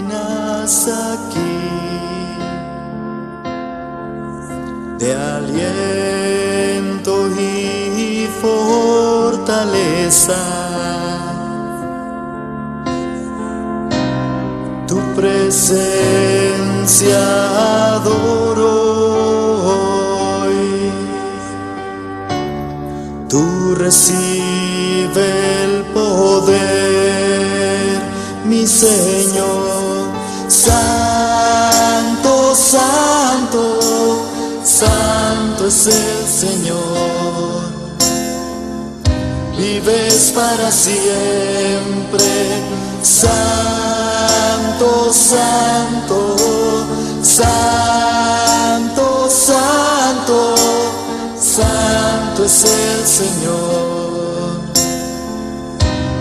llenas aquí de aliento y fortaleza. Tu presencia adoro hoy. Tú recibe el poder, mi Señor. Santo, santo, santo es el Señor. Vives para siempre. Santo, santo, santo, santo, santo es el Señor.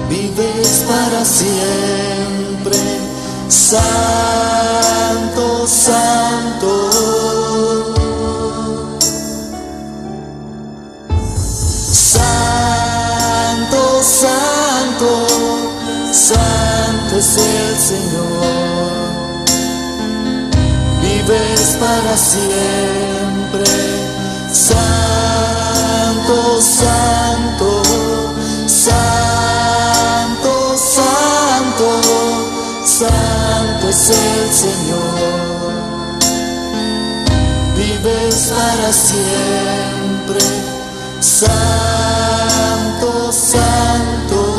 Vives para siempre. Santo, santo. Santo, santo, santo es el Señor. Vives para siempre. Santo, santo, santo, santo, santo es el Señor. Vives para siempre. Santo, santo.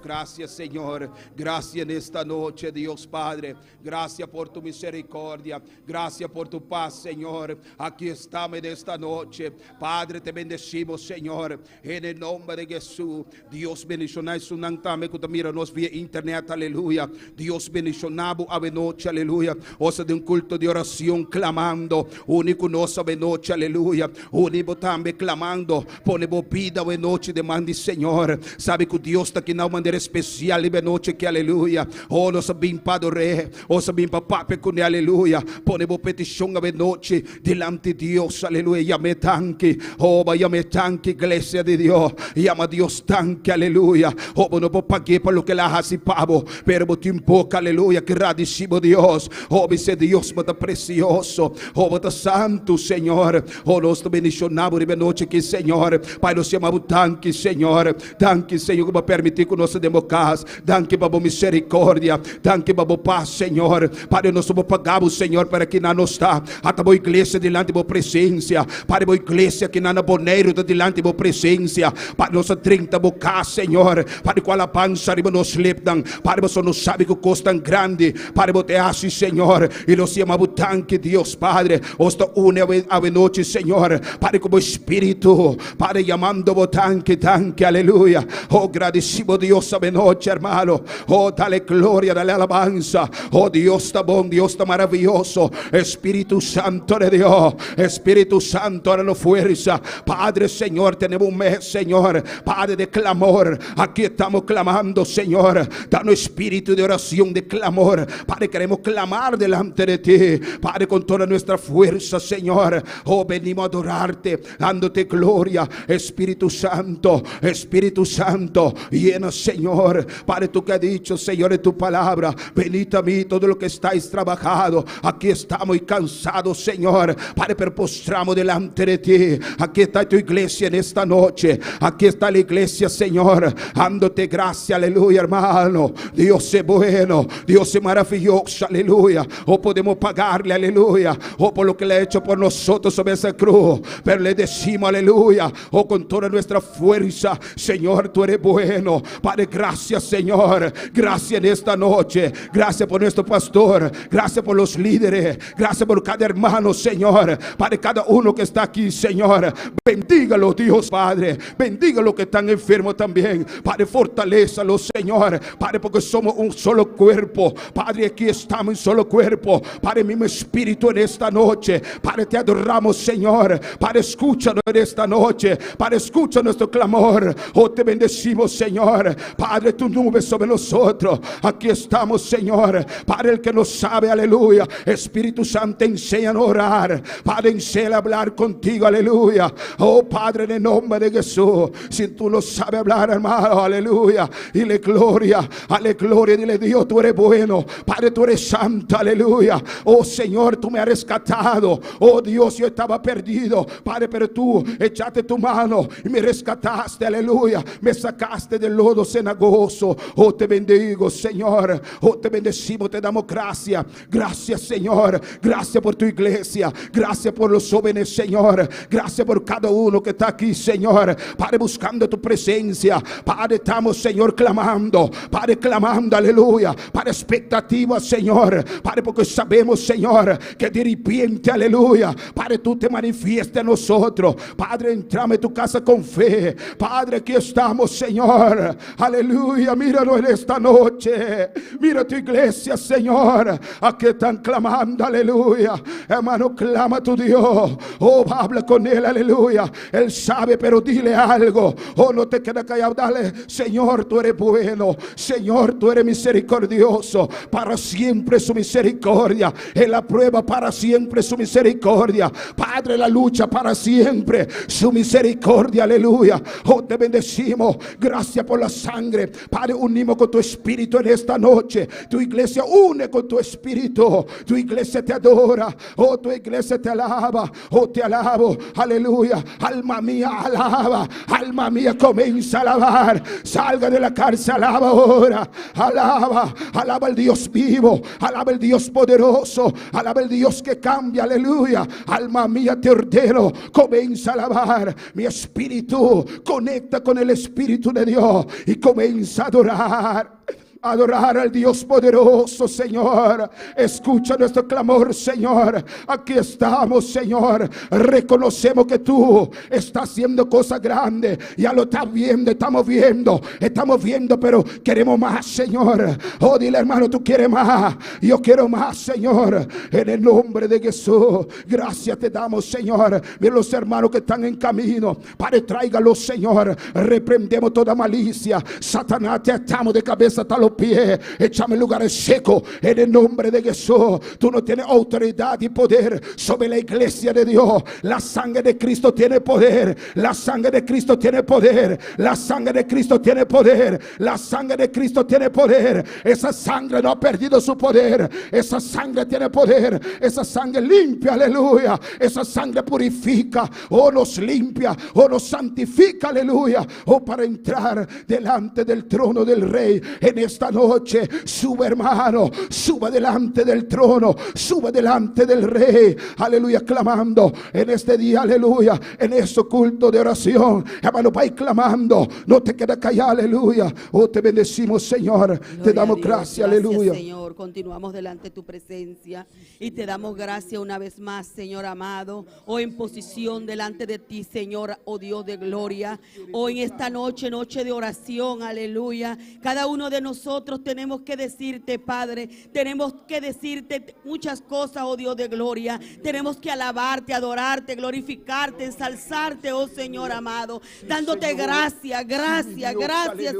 Gracias, Señor. Gracias en esta noche, Dios Padre. Gracias por tu misericordia. Gracias por tu paz, Señor. Aquí estamos en esta noche. Padre, te bendecimos, Señor. En el nombre de Jesús. Dios bendicionai su nantame que mira nos vía internet, aleluya. Dios bendicionabo ave noche, aleluya. Osa de un culto de oración clamando. Único nos ave noche, aleluya. Único también clamando. Ponemos vida ave noche de mandi, Señor. Sabe que Dios está aqui na maneira especial, ave noche que aleluia. Oh, nós bem padre, oh, bem papá pecune, aleluia. Ponemos petição ave noche delante de Dios, aleluia. Llame tanque, oh, llame tanque, iglesia de Dios. Llama Dios tanque, aleluia. Oh, no puedo pagar por lo que la hace pavo, pero te impoca, aleluia, que radicimo Dios. Oh, ese Dios está precioso, oh, está santo, Senhor. Oh, nós te bendicionamos ave noche que, Senhor, Pai, nós chamamos tanque, Senhor. Tanque, Senhor, que vai permitir que nós demos casa. Tanque, Babo, misericórdia. Tanque, Babo, paz, Senhor. Pai, nós somos pagados, Senhor, para que não está. Até a igreja delante da presença. Pai, a igreja que não é boneiro delante da presença. Pai, nós 30 bocas, Senhor. Pai, com a alabança, arriba nos leptam. Pai, você não sabe que o custo é grande. Pai, você é assim, Senhor. E nós chamamos tanque, Deus, Padre. Osta une a noite, Senhor. Pai, como Espírito. Pai, chamando o tanque, tanque, aleluia. Oh, agradecido Dios esta noche, hermano. Oh, dale gloria, dale alabanza. Oh, Dios está bon, Dios está maravilloso. Espíritu Santo de Dios, Espíritu Santo, danos fuerza. Padre, Señor, tenemos un mes, Señor, Padre, de clamor. Aquí estamos clamando, Señor. Danos espíritu de oración, de clamor. Padre, queremos clamar delante de ti, Padre, con toda nuestra fuerza, Señor. Oh, venimos a adorarte, dándote gloria. Espíritu Santo, Espíritu Santo, llena, Señor. Padre, tú que has dicho, Señor, en tu palabra, venid a mí todo lo que estáis trabajado. Aquí estamos y cansados, Señor. Padre, pero postramos delante de ti. Aquí está tu iglesia en esta noche. Aquí está la iglesia, Señor, dándote gracia, aleluya, hermano. Dios es bueno, Dios es maravilloso, aleluya. O podemos pagarle, aleluya, o por lo que le ha hecho por nosotros sobre esa cruz, pero le decimos, aleluya, o con toda nuestra fuerza, Señor, tú eres bueno. Padre, gracias, Señor. Gracias en esta noche. Gracias por nuestro pastor. Gracias por los líderes. Gracias por cada hermano, Señor. Padre, cada uno que está aquí, Señor. Bendígalo, Dios, Padre. Bendígalo que están enfermos también. Padre, fortalézalo, Señor. Padre, porque somos un solo cuerpo. Padre, aquí estamos un solo cuerpo. Padre, mismo espíritu en esta noche. Padre, te adoramos, Señor. Padre, escúchanos en esta noche. Padre, escucha nuestro clamor. Oh, te bendecimos, Señor. Padre, tu nube sobre nosotros. Aquí estamos, Señor. Padre, el que no sabe, aleluya. Espíritu Santo, enséñanos a orar. Padre, enséña a hablar contigo, aleluya. Oh, Padre, en el nombre de Jesús. Si tú no sabes hablar, hermano, aleluya. Dile gloria, aleluya. Dile, Dios, tú eres bueno. Padre, tú eres santo, aleluya. Oh, Señor, tú me has rescatado. Oh, Dios, yo estaba perdido, Padre, pero tú echaste tu mano y me rescataste, aleluya. Me sacaste del lodo cenagoso. Oh, te bendigo, Señor. Oh, te bendecimos, te damos gracias. Gracias, Señor. Gracias por tu iglesia. Gracias por los jóvenes, Señor. Gracias por cada uno que está aquí, Señor. Padre, buscando tu presencia. Padre, estamos, Señor, clamando. Padre, clamando, aleluya. Para expectativa, Señor. Padre, porque sabemos, Señor, que de repente, aleluya, Padre, tú te manifiestas a nosotros. Padre, entrame en tu casa con fe. Padre, aquí estamos, Señor. Aleluya, míranos en esta noche. Mira tu iglesia, Señor. Aquí están clamando, aleluya. Hermano, clama a tu Dios. Oh, habla con él, aleluya. Él sabe, pero dile algo. Oh, no te quedes callado. Dale, Señor, tú eres bueno. Señor, tú eres misericordioso. Para siempre su misericordia. En la prueba, para siempre su misericordia. Padre, la lucha, para siempre su misericordia, aleluya. Oh, te bendecimos. Gracias por la sangre. Padre, unimos con tu espíritu en esta noche. Tu iglesia une con tu espíritu. Tu iglesia te adora. Oh, tu iglesia te alaba. Oh, te alabo, aleluya. Alma mía, alaba. Alma mía, comienza a alabar. Salga de la cárcel, alaba ahora. Alaba, alaba al Dios vivo. Alaba al Dios poderoso. Alaba al Dios que cambia, aleluya. Alma mía, te ordeno, comienza a alabar. Mi espíritu conecta con el Espíritu de Dios y comienza a adorar. Adorar al Dios poderoso, Señor. Escucha nuestro clamor, Señor. Aquí estamos, Señor. Reconocemos que tú estás haciendo cosas grandes. Ya lo estás viendo, estamos viendo, pero queremos más, Señor. Oh, dile, hermano, tú quieres más. Yo quiero más, Señor. En el nombre de Jesús. Gracias te damos, Señor. Mira los hermanos que están en camino. Padre, tráigalos, Señor. Reprendemos toda malicia. Satanás, te atamos de cabeza hasta los pies. Échame lugares secos en el nombre de Jesús. Tú no tienes autoridad y poder sobre la iglesia de Dios. La sangre de Cristo tiene poder. La sangre de Cristo tiene poder. La sangre de Cristo tiene poder. La sangre de Cristo tiene poder. Esa sangre no ha perdido su poder. Esa sangre tiene poder. Esa sangre limpia, aleluya. Esa sangre purifica, o nos limpia, o nos santifica, aleluya. O para entrar delante del trono del Rey en esta noche. Suba, hermano, suba delante del trono, suba delante del Rey, aleluya, clamando en este día, aleluya, en este culto de oración, hermano, va clamando, no te quedes callado, aleluya. Oh, te bendecimos, Señor. Gloria, te damos gracias, aleluya, Señor. Continuamos delante de tu presencia y te damos gracias una vez más, Señor amado, o en posición delante de ti, Señor, oh Dios de gloria. Hoy en esta noche, noche de oración, aleluya, cada uno de nosotros tenemos que decirte, Padre, tenemos que decirte muchas cosas, oh Dios de gloria. Tenemos que alabarte, adorarte, glorificarte, ensalzarte, oh Señor amado, dándote gracias,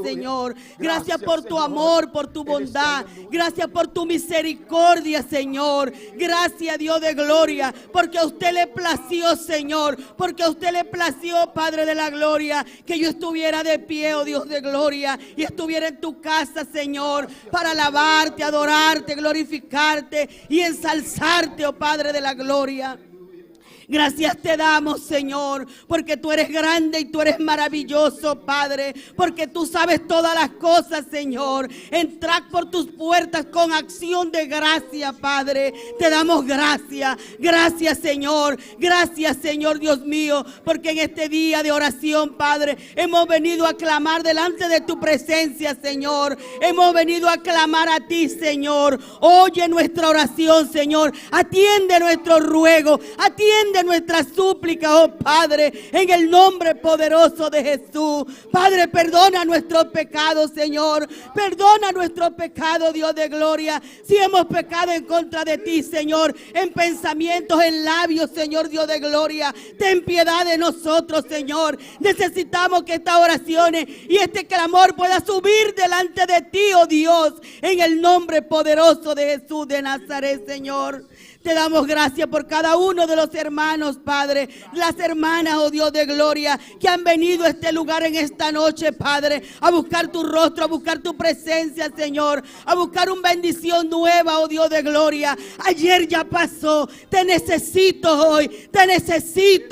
Señor. Gracias por tu amor, por tu bondad. Gracias por tu misericordia, Señor. Gracias, Dios de gloria, porque a usted le plació, Señor, porque a usted le plació, Padre de la gloria, que yo estuviera de pie, oh Dios de gloria, y estuviera en tu casa, Señor, para alabarte, adorarte, glorificarte y ensalzarte, oh Padre de la gloria. Gracias te damos, Señor, porque tú eres grande y tú eres maravilloso, Padre, porque tú sabes todas las cosas, Señor. Entrad por tus puertas con acción de gracia, Padre. Te damos gracias. Gracias, Señor. Gracias, Señor Dios mío, porque en este día de oración, Padre, hemos venido a clamar delante de tu presencia, Señor. Hemos venido a clamar a ti, Señor. Oye nuestra oración, Señor. Atiende nuestro ruego. Atiende nuestra súplica, oh Padre, en el nombre poderoso de Jesús. Padre, perdona nuestros pecados, Señor. Perdona nuestros pecados, Dios de gloria. Si hemos pecado en contra de ti, Señor, en pensamientos, en labios, Señor Dios de gloria, ten piedad de nosotros, Señor. Necesitamos que estas oraciones y este clamor pueda subir delante de ti, oh Dios, en el nombre poderoso de Jesús de Nazaret, Señor. Te damos gracias por cada uno de los hermanos, Padre, las hermanas, oh Dios de gloria, que han venido a este lugar en esta noche, Padre, a buscar tu rostro, a buscar tu presencia, Señor, a buscar una bendición nueva, oh Dios de gloria. Ayer ya pasó, te necesito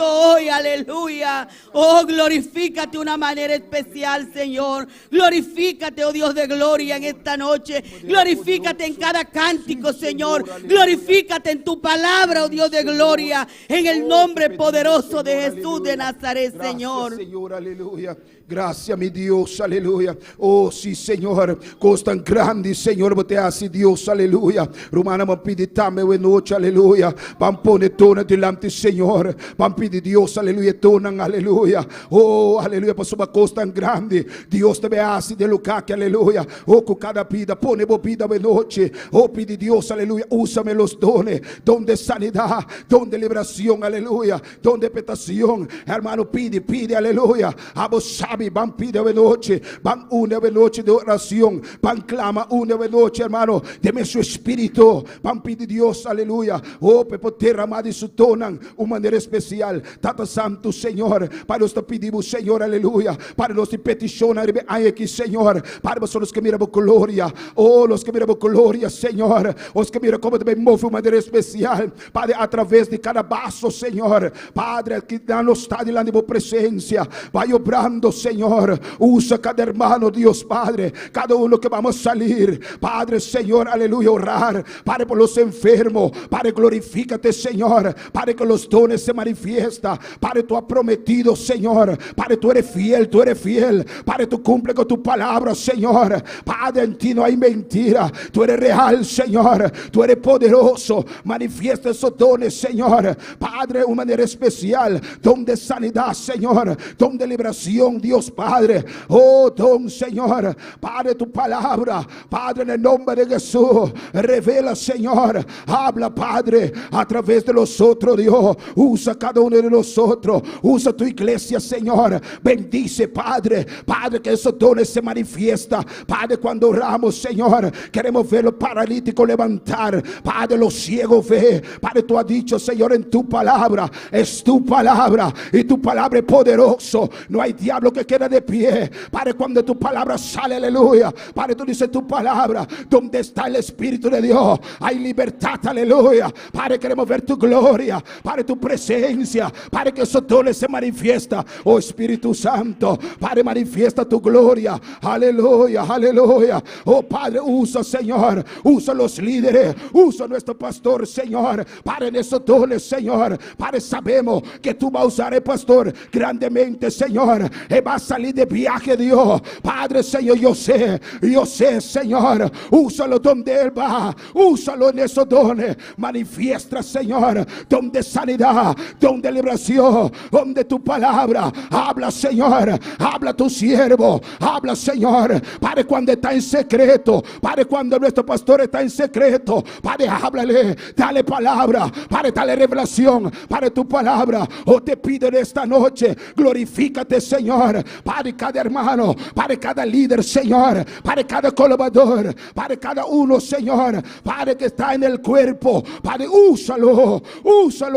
hoy, aleluya. Oh, glorifícate de una manera especial, Señor. Glorifícate, oh Dios de gloria, en esta noche. Glorifícate en cada cántico, Señor. Glorifícate en tu palabra, oh Dios de gloria, en el nombre poderoso de Jesús de Nazaret, Señor. Señor, aleluya. Gracias, mi Dios, aleluya. Oh, sí, Señor, cosa tan grande, Señor, você hace, Deus, aleluia. Romana, vamos pedir também, noite, aleluia. Vamos pôr tona delante, Senhor. Vamos pedir, Deus, aleluia, tona, aleluia. Oh, aleluia, por sua coisa tão grande. Deus também hace de lugar que, aleluia. Oh, com cada vida, põe bebida, noite. Oh, pedir, Deus, aleluia, úsame los dones, don de sanidad, don de liberación, aleluia, don de petación. Hermano, pide, aleluia. A vos sabe, van pide de noche, van una noche de oración, van clama una noche, hermano, deme su espíritu, van pide Dios, aleluia. Oh, para poder derramar de su tonan una manera especial. Tata Santo, Señor, para nós te pedimos, Señor, aleluia, para nós te peticionar aqui, Señor, para vosotros que miramos gloria, oh, los que miramos gloria, Señor, os que miram como também move uma maneira especial, Padre, através de cada vaso, Señor, Padre, que não está delante de vossa presença, vai obrando, Señor, usa cada hermano, Dios Padre, cada uno que vamos a salir, Padre, Señor, aleluya, orar, Padre, por los enfermos, Padre, glorifícate, Señor, Padre, que los dones se manifiestan, Padre, tú has prometido, Señor, Padre, tú eres fiel, Padre, tú cumple con tu palabra, Señor, Padre, en ti no hay mentira, tú eres real, Señor, tú eres poderoso, manifiesta esos dones, Señor, Padre, de una manera especial, don de sanidad, Señor, don de liberación, Dios Padre, oh don, Señor, Padre, tu palabra, Padre, en el nombre de Jesús, revela, Señor, habla, Padre, a través de nosotros, Dios, usa cada uno de nosotros, usa tu iglesia, Señor, bendice, Padre, Padre, que esos dones se manifiestan, Padre, cuando oramos, Señor, queremos ver los paralíticos levantar, Padre, los ciegos ver, Padre, tú has dicho, Señor, en tu palabra, es tu palabra, y tu palabra es poderoso, no hay diablo que quede de pie, Padre, cuando tu palabra sale, aleluya, Padre, tú dices tu palabra, donde está el Espíritu de Dios, hay libertad, aleluya, Padre, queremos ver tu gloria, Padre, tu presencia, Padre, que esos dones se manifiesta, oh Espíritu Santo, Padre, manifiesta tu gloria, aleluya, aleluya, oh Padre, usa, Señor, usa los líderes, usa nuestro pastor, Señor, Padre, en esos dones, Señor, Padre, sabemos que tú vas a usar el pastor grandemente, Señor, él va a salir de viaje, Dios, Padre, Señor, yo sé, Señor, úsalo donde él va, úsalo en esos dones, manifiesta, Señor, donde sanidad, donde liberación, donde tu palabra, habla, Señor, habla tu siervo, habla, Señor, Padre, cuando está en secreto, Padre, cuando nuestro pastor está en secreto, Padre, háblale, dale palabra, Padre, dale revelación, Padre, tu palabra, oh, te pido en esta noche, glorifícate, Señor, Padre, cada hermano, Padre, cada líder, Señor, Padre, cada colaborador, Padre, cada uno, Señor, Padre, que está en el cuerpo, Padre, úsalo,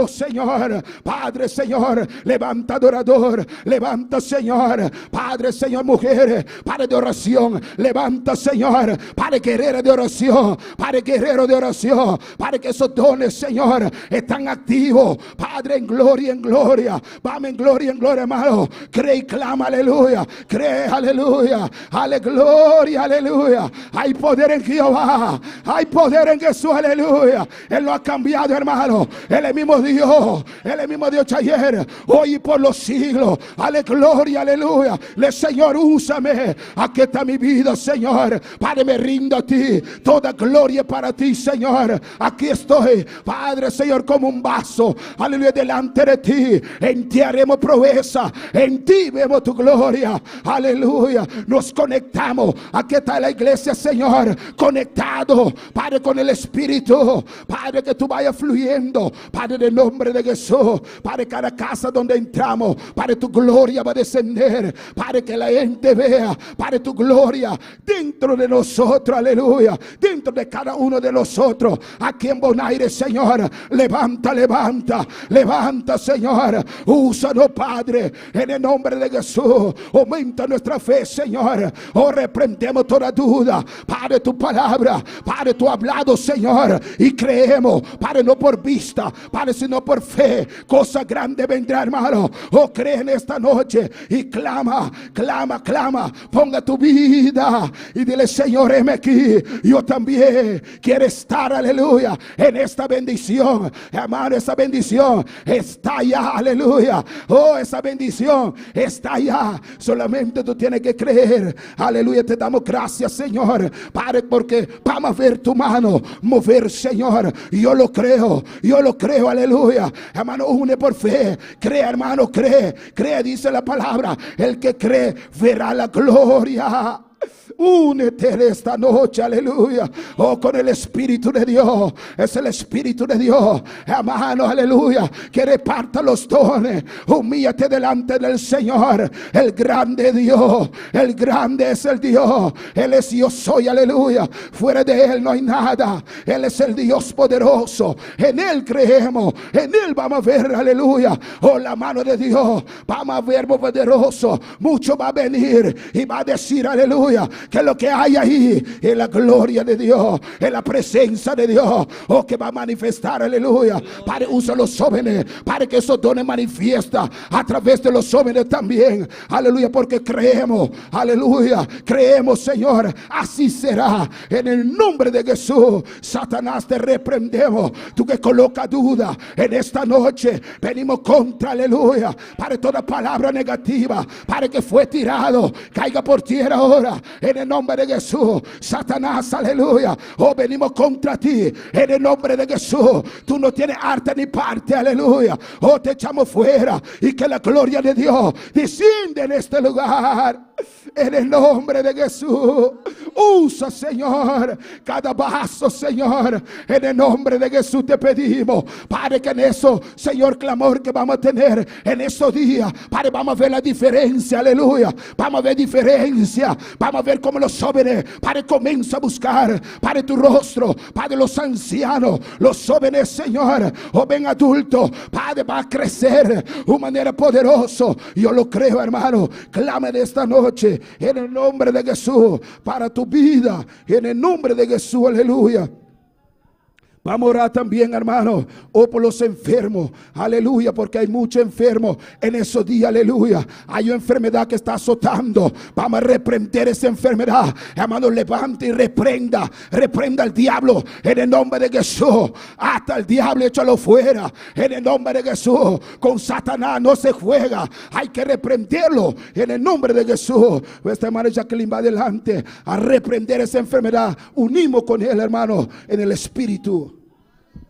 Señor, Padre, Señor, levanta adorador, levanta, Señor, Padre, Señor, mujeres, Padre de oración, levanta, Señor, Padre, guerrera de oración, Padre, guerrero de oración, Padre, que esos dones, Señor, están activos, Oh, Padre, en gloria, vamos en gloria, hermano. Cree y clama, aleluya. Cree, aleluya. Gloria, aleluya. Hay poder en Jehová. Hay poder en Jesús, aleluya. Él lo ha cambiado, hermano. Él es el mismo Dios. Él es el mismo Dios ayer, hoy y por los siglos. Gloria, aleluya. Le Señor, úsame. Aquí está mi vida, Señor. Padre, me rindo a ti. Toda gloria para ti, Señor. Aquí estoy, Padre, Señor, como un vaso, aleluya, delante de ti. En ti haremos proeza, en ti vemos tu gloria, aleluya. Nos conectamos, aquí está la iglesia, Señor, conectado, Padre, con el Espíritu. Padre, que tú vayas fluyendo, Padre, en el nombre de Jesús. Padre, cada casa donde entramos, Padre, tu gloria va a descender. Padre, que la gente vea, Padre, tu gloria dentro de nosotros, aleluya, dentro de cada uno de nosotros. Aquí en Bonaire, Señor, levanta, Señor. Úsanos, Padre, en el nombre de Jesús. Aumenta nuestra fe, Señor. Oh, reprendemos toda duda, Padre, tu palabra, Padre, tu hablado, Señor, y creemos, Padre, no por vista, Padre, sino por fe. Cosa grande vendrá, hermano. Oh, cree en esta noche y clama. Ponga tu vida y dile: Señor, heme aquí. Yo también quiero estar, aleluya, en esta bendición, hermano. Esa bendición está allá, aleluya. Oh, esa bendición está allá. Solamente tú tienes que creer, aleluya. Te damos gracias, Señor, Padre, porque vamos a ver tu mano mover, Señor. Yo lo creo, aleluya. Hermano, une por fe. Cree, hermano, cree, dice la palabra. El que cree verá la gloria. Únete en esta noche, aleluya. Oh, con el Espíritu de Dios. Es el Espíritu de Dios, hermano, aleluya, que reparta los dones. Humíllate delante del Señor. El grande Dios, el grande es el Dios. Él es yo soy, aleluya. Fuera de Él no hay nada. Él es el Dios poderoso. En Él creemos, en Él vamos a ver, aleluya, oh, la mano de Dios. Vamos a ver poderoso. Mucho va a venir y va a decir, aleluya, que lo que hay ahí es la gloria de Dios, es la presencia de Dios, oh, que va a manifestar, aleluya. Padre, usa los jóvenes para que esos dones manifiesta a través de los jóvenes también, aleluya, porque creemos, aleluya, creemos, Señor, así será. En el nombre de Jesús, Satanás, te reprendemos. Tú que coloca duda en esta noche, venimos contra, aleluya, para toda palabra negativa, para que fue tirado, caiga por tierra ahora. En el nombre de Jesús, Satanás, aleluya, oh, venimos contra ti. En el nombre de Jesús, tú no tienes arte ni parte, aleluya. Oh, te echamos fuera y que la gloria de Dios desciende en este lugar. En el nombre de Jesús, usa, Señor, cada vaso, Señor. En el nombre de Jesús te pedimos, Padre, que en eso, Señor, clamor que vamos a tener en esos días, Padre, vamos a ver la diferencia, aleluya. Vamos a ver diferencia. Vamos a ver cómo los jóvenes, Padre, comienza a buscar, Padre, tu rostro. Padre, los ancianos, los jóvenes, Señor, joven adulto, Padre, va a crecer de una manera poderosa. Yo lo creo, hermano. Clame de esta noche en el nombre de Jesús para tu vida, en el nombre de Jesús, aleluya. Vamos a orar también, hermano, por los enfermos, aleluya, porque hay muchos enfermos en esos días, aleluya. Hay una enfermedad que está azotando. Vamos a reprender esa enfermedad, hermano. Levante y reprenda al diablo en el nombre de Jesús. Hasta el diablo, échalo fuera en el nombre de Jesús. Con Satanás no se juega, hay que reprenderlo en el nombre de Jesús. Esta hermana Jacqueline va adelante a reprender esa enfermedad. Unimos con él, hermano, en el Espíritu.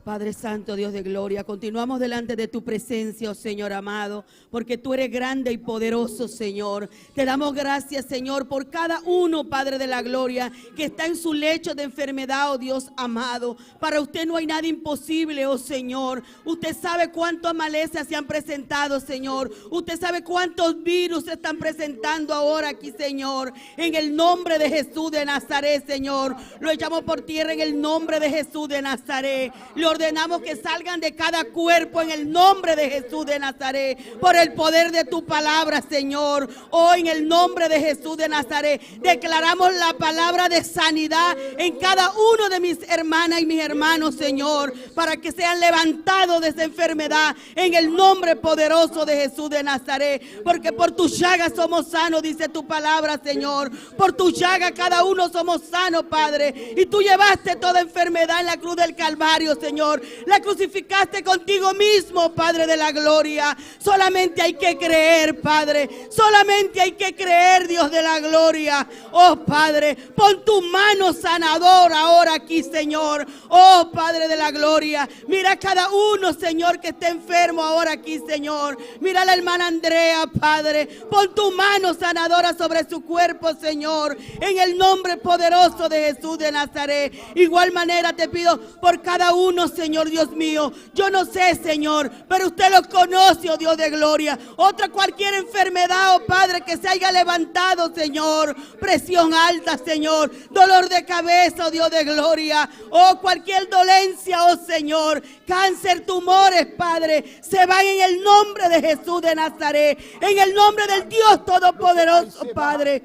Padre Santo, Dios de gloria, continuamos delante de tu presencia, oh Señor amado, porque tú eres grande y poderoso, Señor. Te damos gracias, Señor, por cada uno, Padre de la gloria, que está en su lecho de enfermedad, oh Dios amado. Para usted no hay nada imposible, oh Señor. Usted sabe cuántas malezas se han presentado, Señor. Usted sabe cuántos virus se están presentando ahora aquí, Señor. En el nombre de Jesús de Nazaret, Señor, lo echamos por tierra en el nombre de Jesús de Nazaret. Le ordenamos que salgan de cada cuerpo en el nombre de Jesús de Nazaret, por el poder de tu palabra, Señor. Hoy en el nombre de Jesús de Nazaret declaramos la palabra de sanidad en cada uno de mis hermanas y mis hermanos, Señor, para que sean levantados de esa enfermedad en el nombre poderoso de Jesús de Nazaret, porque por tus llagas somos sanos, dice tu palabra, Señor. Por tus llagas cada uno somos sanos, Padre, y tú llevaste toda enfermedad en la cruz del Calvario, Señor. La crucificaste contigo mismo, Padre de la gloria. Solamente hay que creer, Padre. Solamente hay que creer, Dios de la gloria. Oh, Padre, pon tu mano sanadora ahora aquí, Señor. Oh, Padre de la gloria. Mira a cada uno, Señor, que esté enfermo ahora aquí, Señor. Mira a la hermana Andrea, Padre. Pon tu mano sanadora sobre su cuerpo, Señor, en el nombre poderoso de Jesús de Nazaret. Igual manera te pido por cada uno, Señor Dios mío. Yo no sé, Señor, pero usted lo conoce, oh Dios de gloria. Otra cualquier enfermedad, oh Padre, que se haya levantado, Señor. Presión alta, Señor. Dolor de cabeza, oh Dios de gloria. Oh, cualquier dolencia, oh Señor. Cáncer, tumores, Padre, se van en el nombre de Jesús de Nazaret. En el nombre del Dios Todopoderoso, Padre.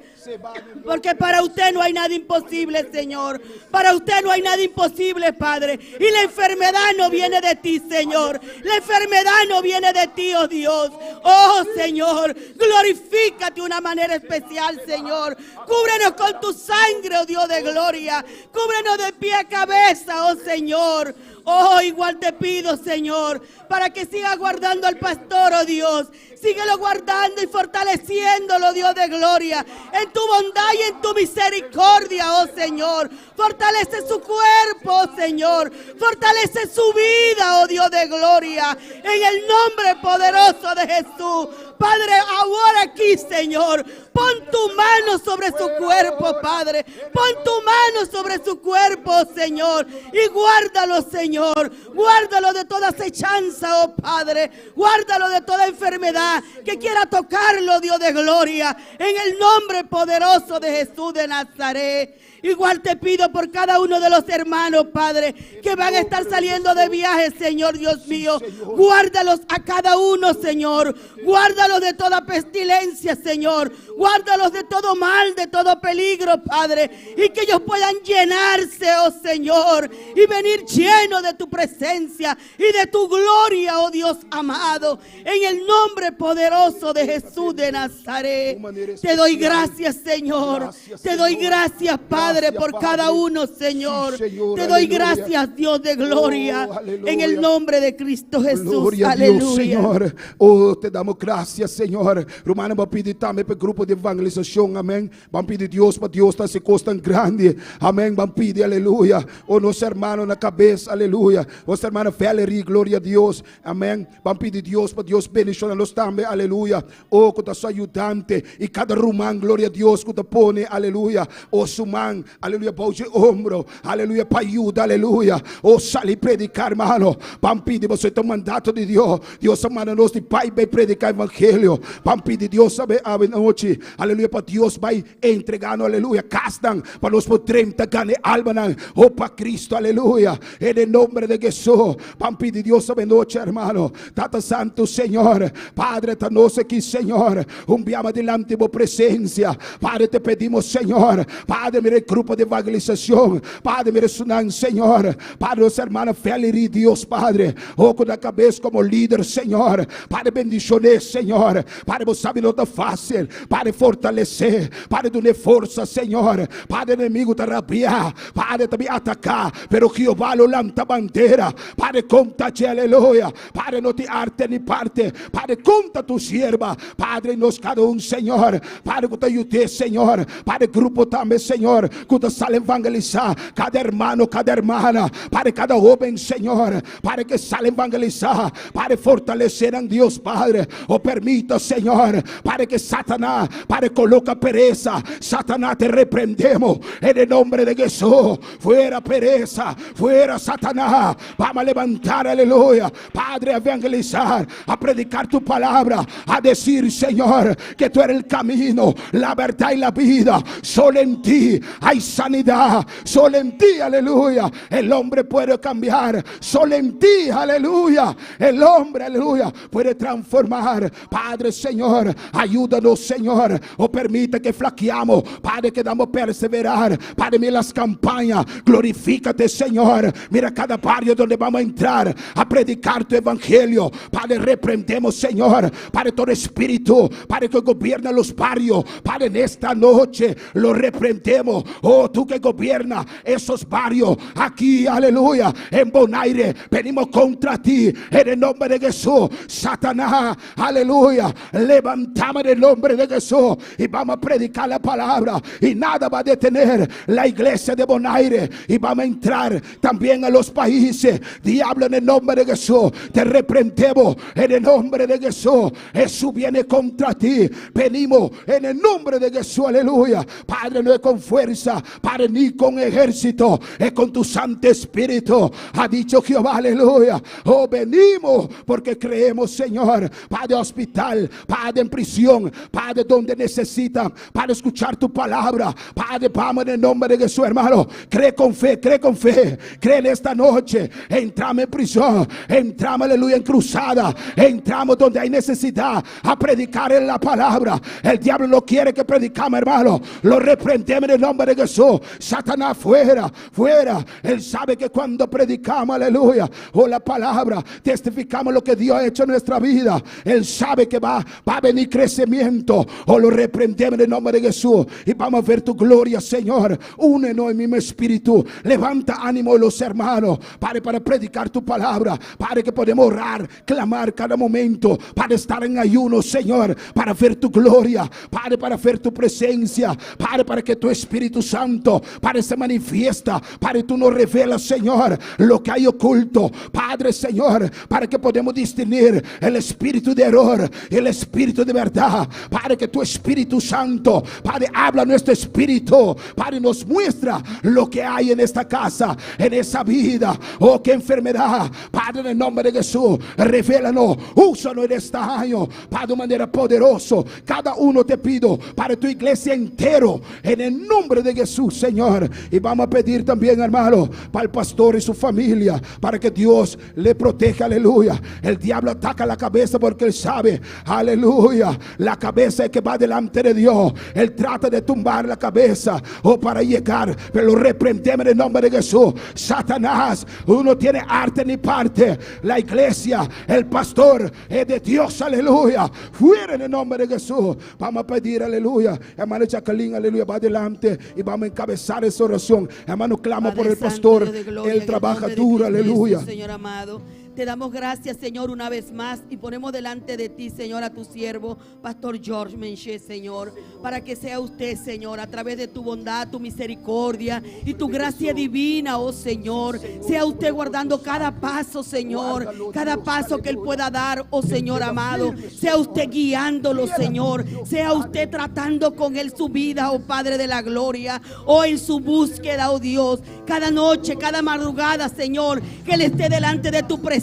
Porque para usted no hay nada imposible, Señor. Para usted no hay nada imposible, Padre. Y la enfermedad no viene de ti, Señor. La enfermedad no viene de ti, oh Dios. Oh, Señor, glorifícate de una manera especial, Señor. Cúbrenos con tu sangre, oh Dios de gloria. Cúbrenos de pie a cabeza, oh Señor. Oh, igual te pido, Señor, para que siga guardando al pastor, oh Dios. Síguelo guardando y fortaleciéndolo, Dios de gloria, en tu bondad y en tu misericordia, oh Señor. Fortalece su cuerpo, oh Señor. Fortalece su vida, oh Dios de gloria, en el nombre poderoso de Jesús. Padre, ahora aquí, Señor, pon tu mano sobre su cuerpo, Padre. Pon tu mano sobre su cuerpo, Señor, y guárdalo, Señor. Guárdalo de toda acechanza, oh Padre. Guárdalo de toda enfermedad que quiera tocarlo, Dios de gloria, en el nombre poderoso de Jesús de Nazaret. Igual te pido por cada uno de los hermanos, Padre, que van a estar saliendo de viaje, Señor Dios mío. Guárdalos a cada uno, Señor. Guárdalos de toda pestilencia, Señor. Guárdalos de todo mal, de todo peligro, Padre. Y que ellos puedan llenarse, oh Señor, y venir llenos de tu presencia y de tu gloria, oh Dios amado. En el nombre poderoso de Jesús de Nazaret. Te doy gracias, Señor. Te doy gracias, Padre, por cada uno, Señor. Te doy gracias, Dios de gloria, en el nombre de Cristo Jesús. Glória a Deus, Senhor. Oh, te damos graças, Senhor. Romano, vamos pedir também para o grupo de evangelização, amém. Vamos pedir Deus para Deus estar se costa grande, amém. Vamos pedir, aleluia. Oh, nosso irmão na cabeça, aleluia. Nosso irmão Valerie, glória a Deus, amém. Vamos pedir Deus para Deus bendicionar-nos também, aleluia. Oh, que está ajudante e cada romano, glória a Deus, que te põe, aleluia. Oh, sumang, aleluia, pause ombro, aleluia, para ajuda, aleluia. Oh, sali predicar, hermano. Vamos pedir, você tem um mandato de Deus. Deus manda nós de Pai vai predicar o evangelho. Vamos pedir Deus, sabe, a noite, aleluia, para Deus vai entregar, aleluia, castan, para nós podermos ganhar alma, oh, para Cristo, aleluia. Em nome de Jesus, vamos pedir Deus, sabe, noite, hermano. Tata Santo, Senhor, Padre, está nós aqui, Senhor. Enviamos delante de tua presença, Padre, te pedimos, Senhor, Padre, mire grupo de evangelização, Padre, mire sunan, Senhor, Padre, nossa irmã Valerie, Deus, Padre, oh, com a cabeça como líder, Senhor, Padre, bendiciones, Senhor, Padre, você sabe, não está fácil, Padre, fortalecer, Padre, dar força, Senhor, Padre, inimigo te rabiar, Padre, também atacar, pero Jeová lo lanta bandeira, Padre, conta-te, aleluia, Padre, não te arte nem parte, Padre, conta tu sierva, Padre, nós cada Senhor, Padre, que te ajude, Senhor, Padre, grupo também, Senhor, que te sale evangelizar, cada hermano, cada hermana, Padre, cada joven, Senhor, Padre, que sale evangelizar, Padre, fortalecer en Dios, Padre, o permita, Senhor, Padre, que Satanás, Padre, coloca pereza, Satanás, te reprendemos, en el nombre nombre de Jesús. Fuera pereza, fuera Satanás. Vamos a levantar, aleluya, Padre, a evangelizar, a predicar tu palabra, a decir, Señor, que tú eres el camino, la verdad y la vida. Solo en ti hay sanidad, solo en ti, aleluya, el hombre puede cambiar. Solo en ti, aleluya, el hombre, aleluya, puede transformar. Padre, Señor, ayúdanos, Señor, o permite que flaqueamos, Padre, que damos perseverar. Padre, mira las campañas, glorifícate, Señor. Mira cada barrio donde vamos a entrar a predicar tu evangelio. Padre, reprendemos, Señor, Padre, todo espíritu, Padre, que gobierna los barrios. Padre, en esta noche lo reprendemos. Oh, tú que gobierna esos barrios aquí, aleluya, en Bonaire, venimos contra ti en el nombre de Jesús. Satanás, aleluya, levantamos en el nombre de Jesús y vamos a predicar la palabra, y nada va a detener la iglesia de Bonaire, y vamos a entrar también a los países. Diablo, en el nombre de Jesús te reprendemos en el nombre de Jesús. Jesús viene contra ti. Venimos en el nombre de Jesús, aleluya. Padre, no es con fuerza, Padre, ni con ejército, es con tu Santo Espíritu, ha dicho Jehová, aleluya. Oh, venimos porque creemos, Señor. Padre, hospital, Padre, en prisión, Padre, donde necesitan, Padre, escuchar tu palabra. Padre, vamos en el nombre de Jesús, hermano. Cree con fe, cree con fe. Cree en esta noche. Entramos en prisión, entramos, aleluya, en cruzada, entramos donde hay necesidad a predicar en la palabra. El diablo no quiere que predicamos, hermano. Lo reprendemos en el nombre de Jesús. Satanás, fuera, fuera. Él sabe que cuando predicamos, aleluya, o la palabra, testificamos lo que Dios ha hecho en nuestra vida. Él sabe que va a venir crecimiento. O lo reprendemos en el nombre de Jesús y vamos a ver tu gloria, Señor. Únenos en mismo espíritu. Levanta ánimo de los hermanos, Padre, para predicar tu palabra. Padre, que podemos orar, clamar cada momento, para estar en ayuno, Señor, para ver tu gloria, Padre, para ver tu presencia, Padre, para que tu Espíritu Santo, Padre, se manifiesta. Padre, tú nos revelas, Señor, lo que hay oculto, Padre, Señor, para que podamos distinguir el espíritu de error y el espíritu de verdad. Padre, que tu Espíritu Santo, Padre, habla a nuestro espíritu, Padre, nos muestra lo que hay en esta casa, en esa vida. Oh, qué enfermedad, Padre, en el nombre de Jesús, revélanos, úsanos en este año, Padre, de manera poderosa. Cada uno te pido, para tu iglesia entero, en el nombre de Jesús, Señor. Y vamos a pedir también, hermano, para el pastor y su familia, para que Dios le proteja, aleluya. El diablo ataca la cabeza porque él sabe, aleluya, la cabeza es que va delante de Dios. Él trata de tumbar la cabeza o para llegar, pero lo reprendemos en el nombre de Jesús. Satanás, uno tiene arte ni parte. La iglesia, el pastor es de Dios, aleluya. Fuera en el nombre de Jesús. Vamos a pedir, aleluya. Hermano Jacqueline, aleluya, va adelante y vamos a encabezar esa oración. Hermano, clama Padre por el Santo, pastor. Dios de gloria, Él en trabaja el nombre de duro, Cristo aleluya. Jesús, Señor amado. Te damos gracias, Señor, una vez más, y ponemos delante de ti, Señor, a tu siervo, Pastor George Menche, Señor, para que sea usted, Señor, a través de tu bondad, tu misericordia y tu gracia divina, oh Señor, sea usted guardando cada paso, Señor, cada paso que él pueda dar, oh Señor amado, sea usted guiándolo, Señor, sea usted tratando con él su vida, oh Padre de la gloria, oh en su búsqueda, oh Dios, cada noche, cada madrugada, Señor, que él esté delante de tu presencia,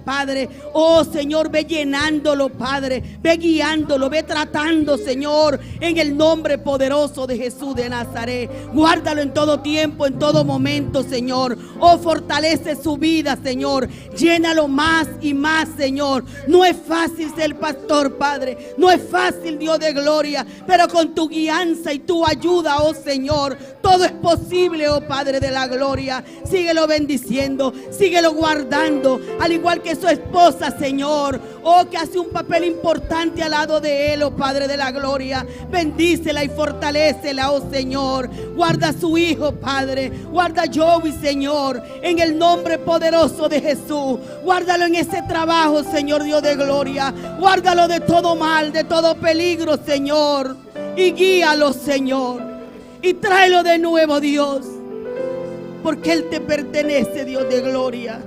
Padre. Oh Señor, ve llenándolo, Padre, ve guiándolo, ve tratando, Señor, en el nombre poderoso de Jesús de Nazaret. Guárdalo en todo tiempo, en todo momento, Señor. Oh, fortalece su vida, Señor, llénalo más y más, Señor. No es fácil ser pastor, Padre, no es fácil, Dios de gloria, pero con tu guianza y tu ayuda, oh Señor, todo es posible, oh Padre de la gloria. Síguelo bendiciendo, síguelo guardando, al igual que su esposa, Señor, oh, que hace un papel importante al lado de él, oh Padre de la gloria. Bendícela y fortalécela, oh Señor. Guarda a su hijo, Padre, guarda a Joey, Señor, en el nombre poderoso de Jesús. Guárdalo en ese trabajo, Señor Dios de gloria. Guárdalo de todo mal, de todo peligro, Señor, y guíalo, Señor, y tráelo de nuevo, Dios, porque Él te pertenece, Dios de gloria.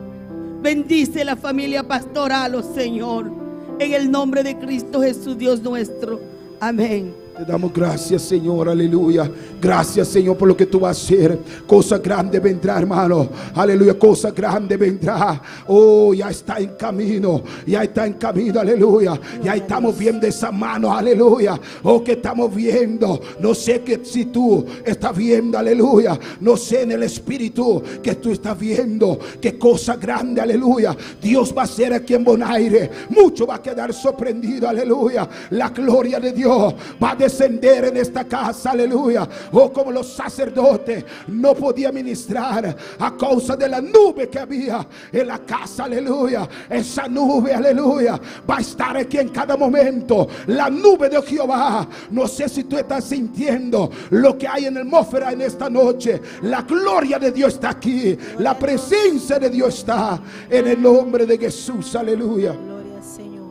Bendice la familia pastoral, oh Señor, en el nombre de Cristo Jesús, Dios nuestro. Amén. Te damos gracias, Señor, aleluya. Gracias, Señor, por lo que tú vas a hacer. Cosa grande vendrá, hermano. Aleluya, cosa grande vendrá. Oh, ya está en camino. Ya está en camino, aleluya. Ya estamos viendo esa mano, aleluya. Oh, que estamos viendo. No sé que si tú estás viendo, aleluya. No sé en el espíritu que tú estás viendo. Qué cosa grande, aleluya. Dios va a hacer aquí en Bonaire. Mucho va a quedar sorprendido, aleluya. La gloria de Dios va a descender en esta casa, aleluya. Oh, como los sacerdotes no podían ministrar a causa de la nube que había en la casa, aleluya. Esa nube, aleluya, va a estar aquí en cada momento. La nube de Jehová. No sé si tú estás sintiendo lo que hay en la atmósfera en esta noche. La gloria de Dios está aquí. La presencia de Dios está en el nombre de Jesús, aleluya. Gloria al Señor.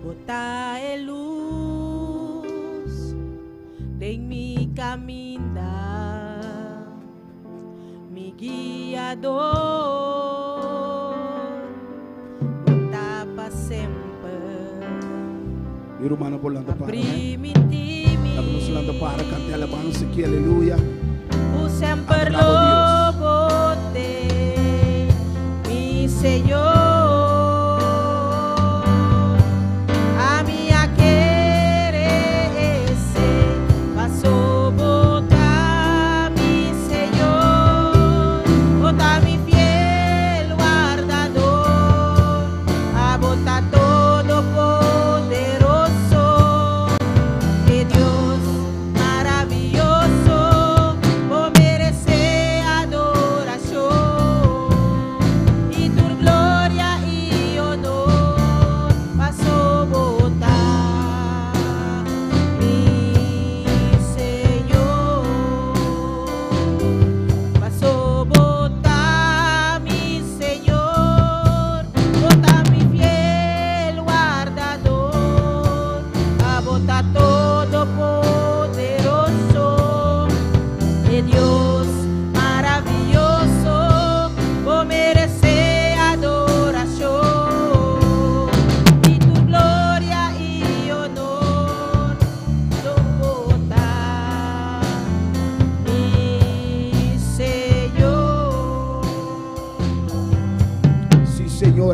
Botae luz en mi caminar, mi guiador, bota pa sempre. Mi hermano volando para. Primitimi, Estamos volando para cantar alabanza aquí, aleluya. o sempre Adorado lo bote, mi Señor.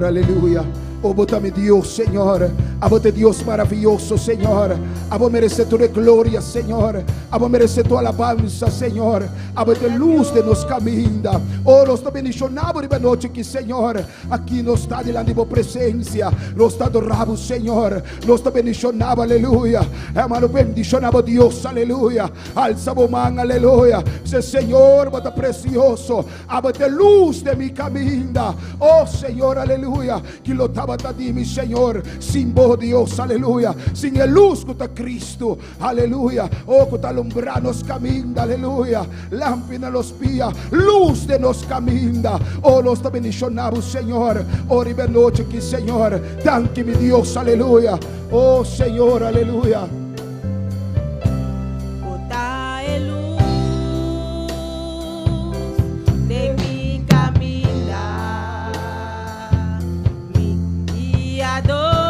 Aleluya. Oh, bótame Dios, Señor. A vos Dios maravilloso, Señor. A vos merece tu gloria, Señor. A vos merece tu alabanza, Señor. A vos luz de nos caminha. Oh, nós te bendicionamos esta noite aqui, Senhor. Aqui nós está delante de tua presença. Nós está adoramos, Senhor. Nós te bendicionamos, aleluia. Hermano, bendicionamos Deus, aleluia. Alza a mão, aleluia. Se Senhor, bota precioso. A vos luz de mi caminha. Oh, Senhor, aleluia. Que lotava de mim, Senhor. Sin vos, Dios, aleluya. Sin el luz que está Cristo, aleluya. Oh, que está alumbrar nos caminha, aleluya. Lámpara nos pia, luz de nos caminha. Oh, nos te bendicionamos, Senhor. Oh, ribe noche aqui, Senhor. Tanque mi Dios, aleluya. Oh, Senhor, aleluya. Botae luz de mi caminhar, mi guiador.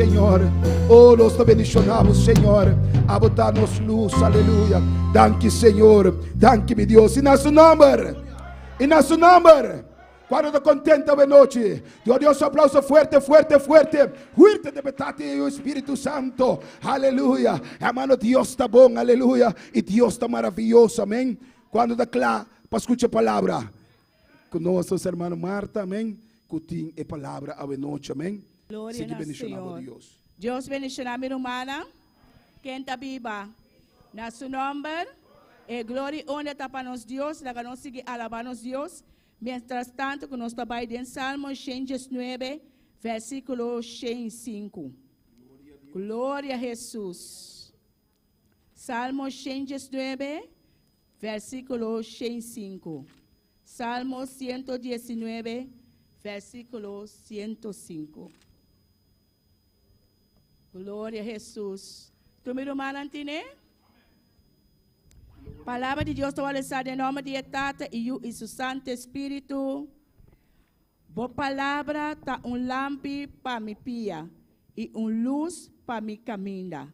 Senhor. Oh, nós te bendicionamos, Senhor, a botar-nos luz, aleluia. Danke, Senhor, danke, meu Deus. E nosso nome, quando está contente a noite, Deus um aplauso forte, forte, forte, forte de betate o Espírito Santo, aleluia. Hermano, Deus está bom, aleluia, e Deus está maravilhoso, amém. Quando está claro, para escutar a palavra, conosco, hermano Marta, amém, que tem a palavra a noite, amém. Glória Sigue ao bendicionando Senhor. Deus. Deus bendicionar minha irmã, quem está viva. Na seu nome, e glória e honra está para nós Deus, lá que nós seguimos alabar nós Deus. Mientras tanto, que nós trabalhamos em Salmo 109, versículo 105. Glória a Jesus. Salmo 109, versículo 105. Salmo 119, versículo 105. Glória a Jesus. Tu me irmã, Tine? Palavra de Deus, em nome de Tata e o Santo Espírito. Boa palavra está lampi para mi pia e luz para mi caminho.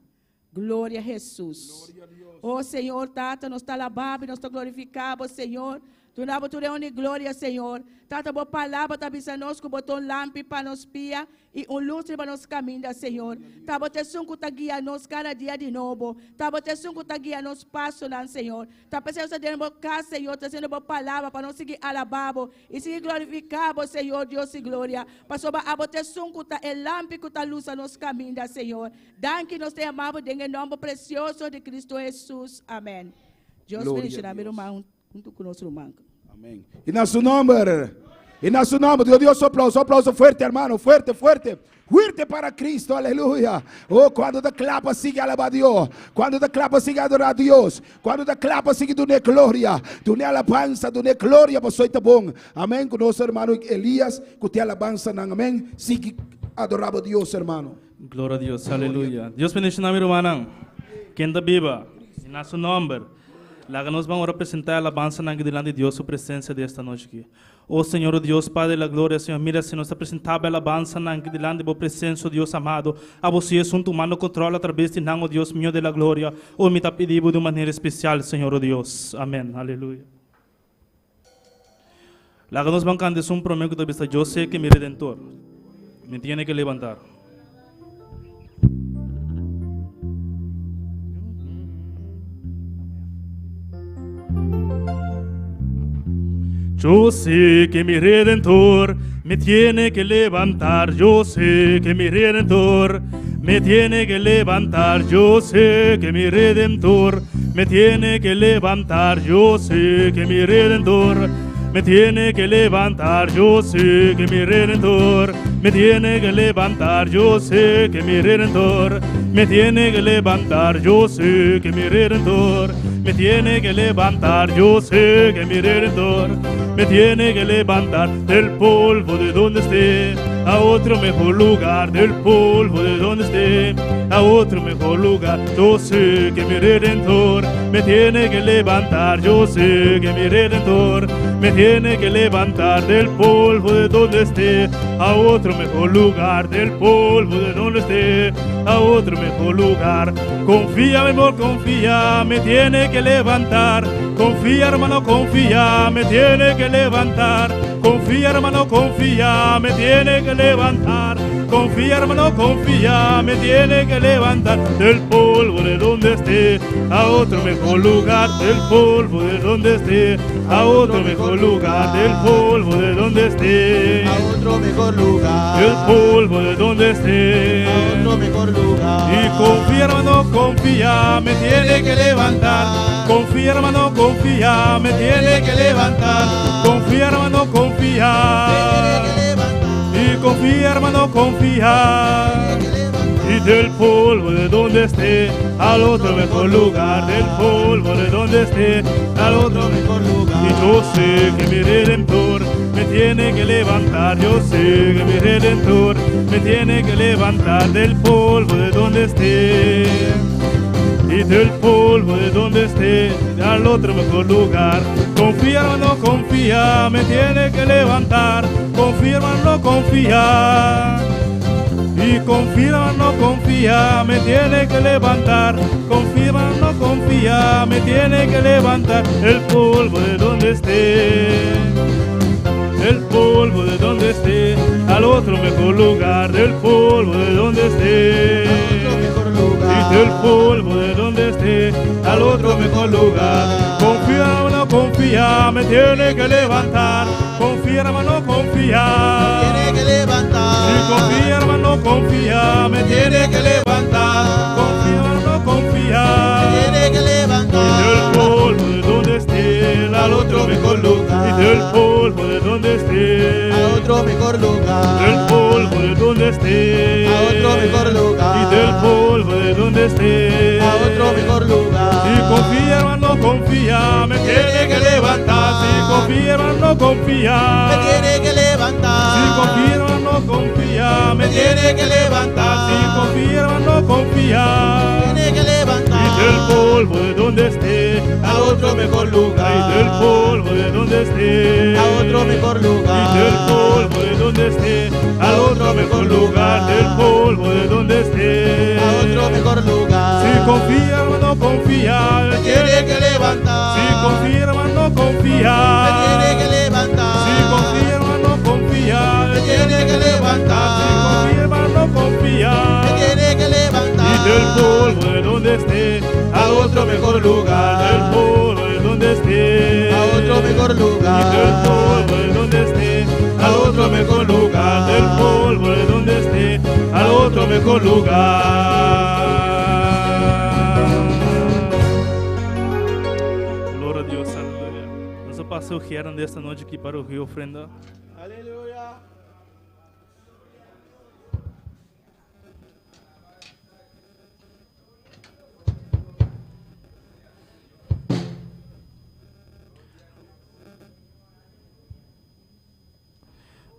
Glória a Jesus. Oh Senhor, Tata, nós está alabando, nós está glorificando, Senhor. Tu não botou glória, Senhor. Tata, boa palavra está avisando nós que botou lampi para nos pia e luz para nos caminho, Senhor. Tá botando que tá guia nos cada dia de novo. Tá botando que tá guia nos passos, Senhor. Tá pensando de novo casa, Senhor, tá sendo boa palavra para nós seguir alabado e seguir glorificado, Senhor, Deus e glória. Pastor, a botação que tá lampi que tá luz a nos caminho, Senhor. Danke nós te amamos em nome precioso de Cristo Jesus. Amém. Deus bendiga meu irmão junto com nosso irmão. Amém. E nosso nome, Deus aplauso forte, hermano, forte, forte. Fuerte para Cristo, aleluia. Oh, quando da clapa sigue alabar a Deus, quando da clapa sigue adorar a Deus, quando da clapa sigue donar glória, donar alabança, donar glória, você está bom. Amém. Com nosso irmão Elias, que tem alabança, amém. Sigue adorar a Deus, hermano. Glória a Deus, aleluia. Deus bendiga a minha irmã, quem está viva, em nosso nome. Lá que nós vamos representar a alabança delante de Deus, su presencia de esta noche aquí. Oh Señor Dios, Padre de la gloria, Señor, mira, se nos presentaba a alabanza delante de vos presencia, Dios amado. A vos es un tu mano control a través de nada, Dios mío de la gloria. Oh, me te pedimos de manera especial, Señor Dios. Amén, aleluya. La que nos van a cantar es un promedio que te yo sé que mi Redentor me tiene que levantar. Yo sé que mi Redentor me tiene que levantar, yo sé que mi Redentor me tiene que levantar, yo sé que mi Redentor me tiene que levantar, yo sé que mi Redentor me tiene que levantar, yo sé que mi Redentor me tiene que levantar, yo sé que mi Redentor me tiene que levantar, yo sé que mi Redentor me tiene que levantar, yo sé que mi Redentor me tiene que levantar del polvo de donde esté a otro mejor lugar, del polvo de donde esté a otro mejor lugar. Yo sé que mi Redentor me tiene que levantar, yo sé que mi Redentor me tiene que levantar del polvo de donde esté a otro mejor lugar, del polvo de donde esté a otro mejor lugar. Confía, mi amor, confía, me tiene que levantar. Confía, hermano, confía, me tiene que levantar. Confía, hermano, confía, me tiene que levantar. Confía, hermano, confía, me tiene que levantar del polvo de donde esté a otro mejor lugar, del polvo de donde esté a otro mejor lugar, del polvo de donde esté a otro mejor lugar, del polvo de donde esté a otro mejor lugar. y confía, hermano, confía, me tiene que levantar. Confía, hermano, confía, me tiene que levantar. Confía, hermano, confía. Y confía, hermano, confía. Y del polvo de donde esté al otro mejor lugar, del polvo de donde esté al otro mejor lugar. Y yo sé que mi Redentor me tiene que levantar, yo sé que mi Redentor me tiene que levantar del polvo de donde esté. Y del polvo de donde esté al otro mejor lugar. Confía, hermano, confía, me tiene que levantar. Confía, hermano, confía. Y confía, no confía, me tiene que levantar. Confía, no confía, me tiene que levantar. El polvo de donde esté, el polvo de donde esté, al otro mejor lugar. Del polvo de donde esté, y del polvo de donde esté, al otro mejor lugar. Confía o no confía, me tiene que levantar. Confía, hermano, confía. Tiene que levantar. Si confía, hermano, confía, me tiene que levantar. Confía o no confía, Tiene que y levantar. del polvo de donde esté, al otro mejor lugar. Y del polvo de donde esté, A otro mejor lugar. del polvo de donde esté, A otro mejor lugar. y del polvo de donde esté, A otro mejor lugar. si confía, hermano, confía, me tiene que levantar. Si confía, hermano, confía, Me tiene que levantar. si confía, hermano, confía, me tiene que levantar. Si confía, hermano, confía, Tiene que levantar. y del polvo de donde esté, A otro mejor lugar. y del polvo de donde esté, A otro mejor lugar. y del polvo de donde esté, al otro mejor lugar. Del polvo de donde esté, A otro mejor lugar. si confía, hermano, confía, Me tiene que levantar. si confía, hermano, confía, Me tiene que levantar. si confía, hermano, confía, Me tiene que levantar. si confía, hermano, confía, Me tiene que levantar. y del polvo de donde esté, al otro mejor lugar. Del polvo de donde esté, A otro mejor y del lugar. polvo de donde esté, al otro mejor lugar. Del polvo de donde esté, al otro mejor lugar. Glória a Deus, aleluia. Nós vamos passar o que desta noite aqui para o rio ofrenda. Aleluya.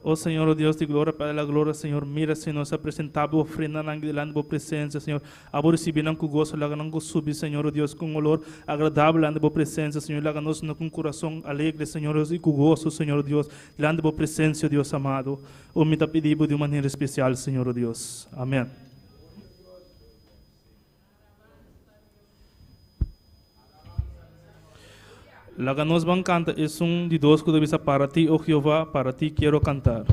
Oh Senhor, oh Deus de glória, Pai da glória, Senhor, mira, Senhor, se apresentável ofrenda na delante da presença, Senhor, abo receber com gosto, laga não subir, Senhor, oh Deus, com olor agradável ante a presença, Senhor, laga nós com coração alegre, Senhor, e com gosto, Senhor, oh Deus, delante da presença, oh Deus amado, o me pedimos de maneira especial, Senhor, oh Deus. Amém. Laga nós vamos cantar, é de dois que devemos para ti, oh Jeová, para ti quero cantar.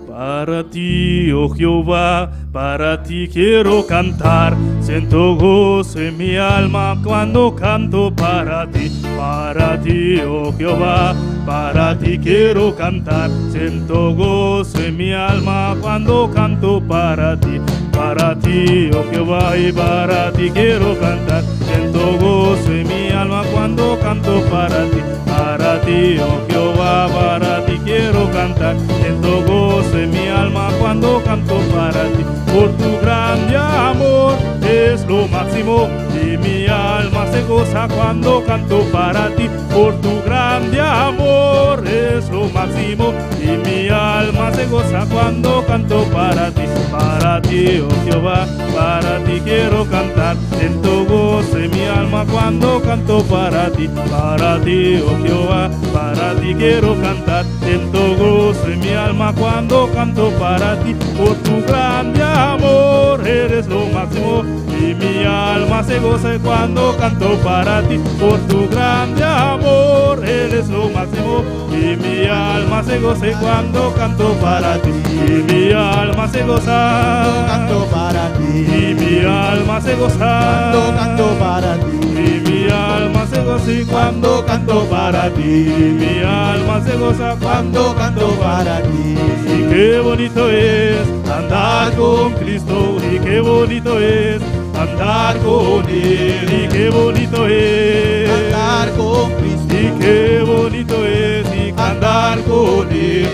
Para ti, oh Jehová, para ti quiero cantar. Siento gozo en mi alma cuando canto para ti. Para ti, oh Jehová, para ti quiero cantar. Siento gozo en mi alma cuando canto para ti. Para ti, oh Jehová, y para ti quiero cantar. Siento gozo en mi alma cuando canto para ti. Para ti, oh Jehová, para ti quiero cantar. Siento gozo en mi alma cuando canto para ti. Por tu grande amor es lo máximo y mi alma se goza cuando canto para ti. Por tu grande amor es lo máximo y mi alma se goza cuando canto para ti. Para ti, oh Jehová, para ti quiero cantar. Siento gozo en mi alma cuando canto para ti. Para ti, oh Jehová, para ti quiero cantar. Siento gozo en mi alma cuando canto para ti. Por tu grande amor eres lo máximo y mi alma se goza cuando canto para ti. Por tu grande amor eres lo máximo y mi alma se goza cuando canto para ti. Y mi alma se goza Canto para ti. y mi alma se goza Canto para ti. y mi alma se goza cuando canto para ti. Y mi alma se goza cuando canto para ti. Y qué bonito es andar con Cristo, y qué bonito es andar con Él, y qué bonito es Andar con Cristo. y qué bonito es y andar con Él.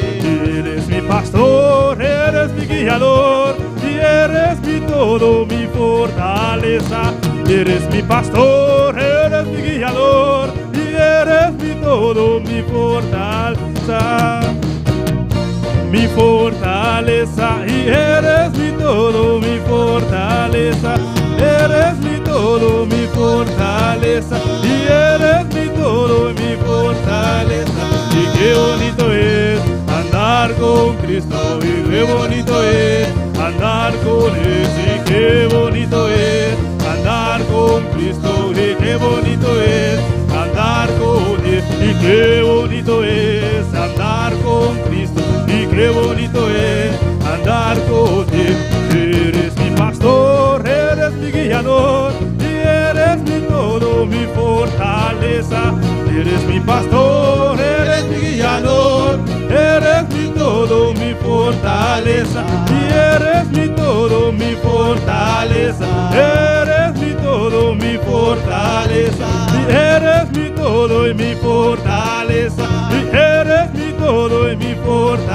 Eres mi pastor, eres mi guiador, y eres mi todo, mi fortaleza. Eres mi pastor, eres mi guiador, y eres mi todo, mi fortaleza. mi fortaleza y eres mi todo, mi fortaleza. Eres mi todo, mi fortaleza y eres mi todo, mi fortaleza. Y qué bonito es andar con Cristo y qué bonito es andar con Él. Y qué bonito es andar con Cristo y qué bonito es andar con Él. Y qué bonito es andar con Cristo y qué bonito es andar con Él. Eres mi pastor, eres mi guiador y eres mi todo, mi fortaleza. Eres mi pastor, eres mi guiador, eres mi todo, mi fortaleza. Y eres mi todo, mi fortaleza. Eres mi todo, mi fortaleza. Y eres mi todo y mi fortaleza. Y eres mi todo y mi fortaleza.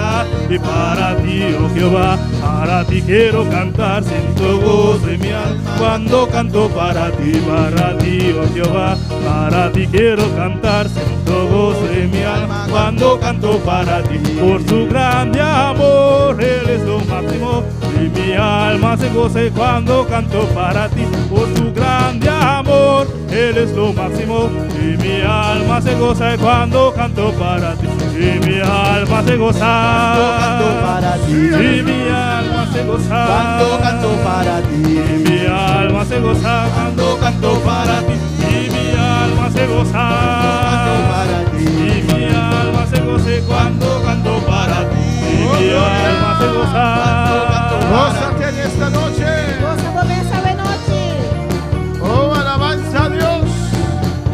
Y para ti, oh Jehová, para ti quiero cantar, siento gozo en mi alma cuando canto para ti, oh Jehová, para ti quiero cantar, siento gozo en mi alma cuando canto para ti. Por su grande amor, Él es lo máximo, y mi alma se goza cuando canto para ti. Por su grande amor, Él es lo máximo, y mi alma se goza cuando canto para ti. Y mi alma se goza Canto para ti. y mi alma se goza Cuando canto para y ti. mi alma se goza cuando canto para ti. Y mi alma se goza para ti. y mi alma se goce cuando canto para ti. Y mi alma se goza. Gózate en esta noche. Gózate esa noche. Oh, alabanza a Dios.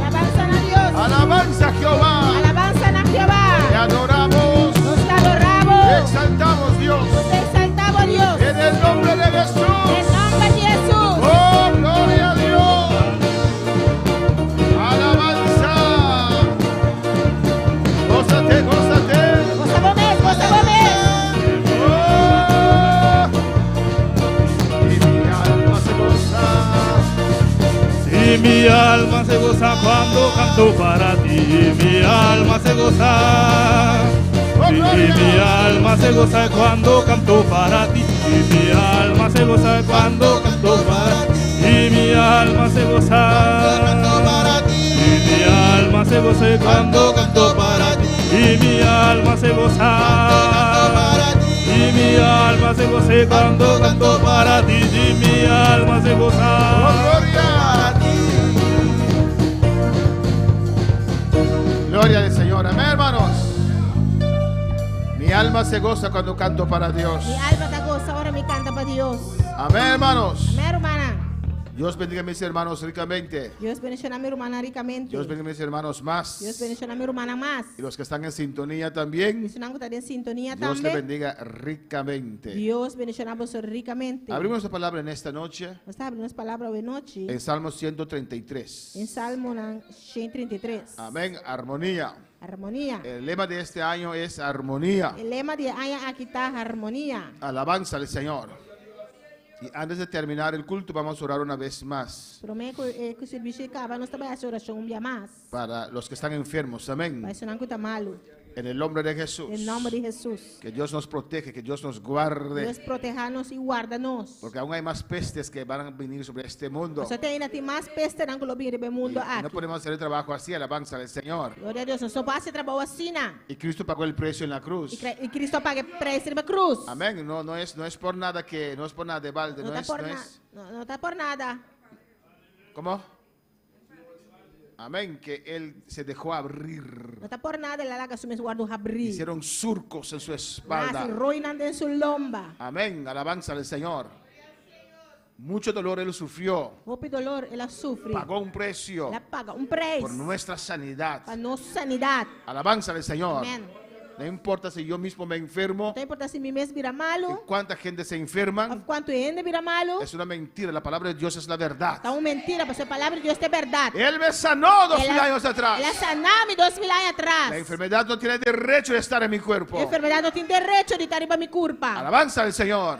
Alabanza a Dios. Alabanza a Jehová. Alabanza a Jehová. Te adoramos. Nos Te adoramos. exaltamos, Dios. Nos exaltamos, Dios. En el nombre de En Jesús. nombre de Jesús. Oh, gloria a Dios. Alabanza. Gózate, gózate. Gózate. Oh. Y mi alma se goza. Y mi alma se goza cuando canto para ti. Y mi alma se goza. Y mi alma se goza cuando canto para ti. Y mi alma se goza cuando canto para ti. Y mi alma se goza. Y mi alma se goza cuando canto para ti. Y mi alma se goza. Y mi alma se goza cuando canto para ti. Y mi alma se Oh, goza. gloria a ti. Gloria al Señor. Amén, hermanos. Mi alma se goza cuando canto para Dios. Mi alma está goza, ahora me canta para Dios. Amén, hermanos. Amén, hermana. Dios bendiga a mis hermanos ricamente. Dios bendiga a mi hermana ricamente. Dios bendiga a mis hermanos más. Dios bendiga a mi hermana más. Y los que están en sintonía también. Mis hermanos que están en sintonía Dios le también. bendiga ricamente. Dios bendiga a vosotros ricamente. Abrimos nuestra palabra en esta noche Vamos a abrir unas palabras de noche. en Salmo 133. En Salmo 133. Amén. Armonía. Armonía. El lema de este año es armonía. El lema de año aquí está armonía. Alabanza al Señor. Y antes de terminar el culto vamos a orar una vez más Prometo que o serviço acaba, nós também essa oração um dia mais. para los que están enfermos. Amén. Vai ser não está malo. En el nombre de Jesús. Em nome de Jesus. Que Dios nos protege, que Dios nos guarde. Deus proteja-nos e guarda-nos. Porque aún hay más pestes que van a venir sobre este mundo. Só tem ainda mais peste não que do mundo Y no aqui. podemos hacer el trabajo así, alabanza al Señor. Glória a Deus, nós só passa trabalho assim, não. Y Cristo pagó el precio en la cruz. E Cristo paga preço na cruz. Amén. No es por nada que, no es por nada de balde. Não No está es, por no nada. es. Não está por nada. ¿Cómo? Amén. Que Él se dejó abrir. Não está por nada, lá que assumimos guarda abrir. Hicieron surcos en su Mas espalda. ruinan em sua lomba. Amén. Alabanza al Señor. Mucho dolor Él sufrió. Roupa e dolor, ela sofre. Pagó un precio Ela paga preço. por nuestra sanidad. Para nossa sanidade. Alabanza al Señor. Amém. No importa si yo mismo me enfermo. Não importa se mim mesmo vira En malo, cuánta gente se ou enferman. quanto ainda vira malo. Es una mentira. La palabra de Dios es la verdad. Está uma mentira, porque a palavra de Deus é verdade. Él me sanó 2000 Ela- años atrás. Ela sanou-me 2000 anos atrás. La enfermedad no tiene derecho de estar en mi cuerpo. A enfermidade não tem direito de estar em minha culpa. Alabanza al Señor.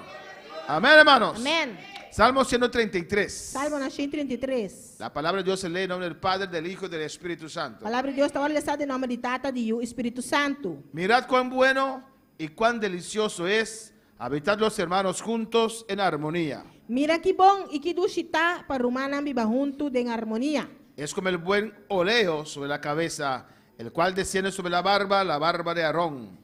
Amén, hermanos. Amém. Salmo 133. Salmo 133. La palabra de Dios se lee en nombre del Padre, del Hijo y del Espíritu A Santo. palavra de Deus está ordenada em nome de Tata, de Espírito Santo. Mirad cuán bueno y cuán delicioso es habitar los hermanos juntos en armonía. Mira que bom e que dushita para rumana viva junto en armonía. Es como el buen oleo sobre la cabeza, el cual desciende sobre la barba de Aarón,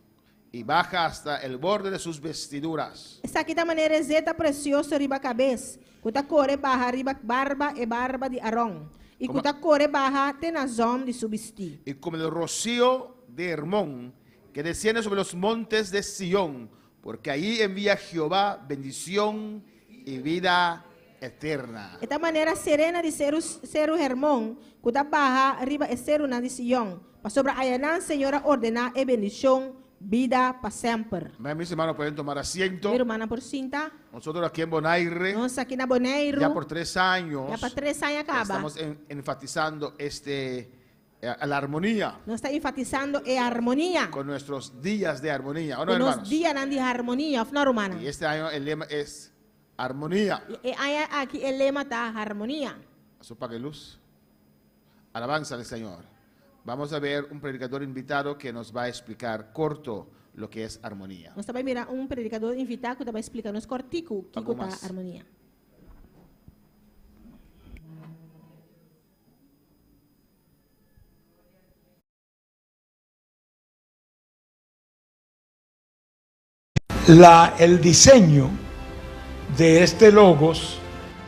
y baja hasta el borde de sus vestiduras. Essa aqui da maneira zeta preciosa riba cabeça. Kuta core barra riba barba e barba de Arón. E kuta core barra tenazom de substir. Y como el rocío de Hermón, que desciende sobre los montes de Sión, porque allí envía Jehová bendición y vida eterna. Esta maneira serena de ser o Hermón, kuta barra riba e ser na de Sion. Para sobre ayanan Senhora ordenar e bendição, vida para sempre. Mis hermanos pueden tomar asiento. Mi hermana por cinta. Nosotros aquí en Bonaire, Nós aqui na Bonaire. ya por 3 años, Já para 3 anos acaba. estamos enfatizando la armonía. Nós está enfatizando a harmonia. Con nuestros días de armonía. ¿O no, Com hermanos? nos dias de harmonia, of na romana. Y este año el lema es armonía. E aí aqui o lema tá harmonia. Apague luz. Alabanza al Señor. Vamos a ver un predicador invitado que nos va a explicar corto lo que es armonía. Nós também mirar predicador invitado que vai explicar nos cortico o que Algo tá más. harmonia. El diseño de este logos,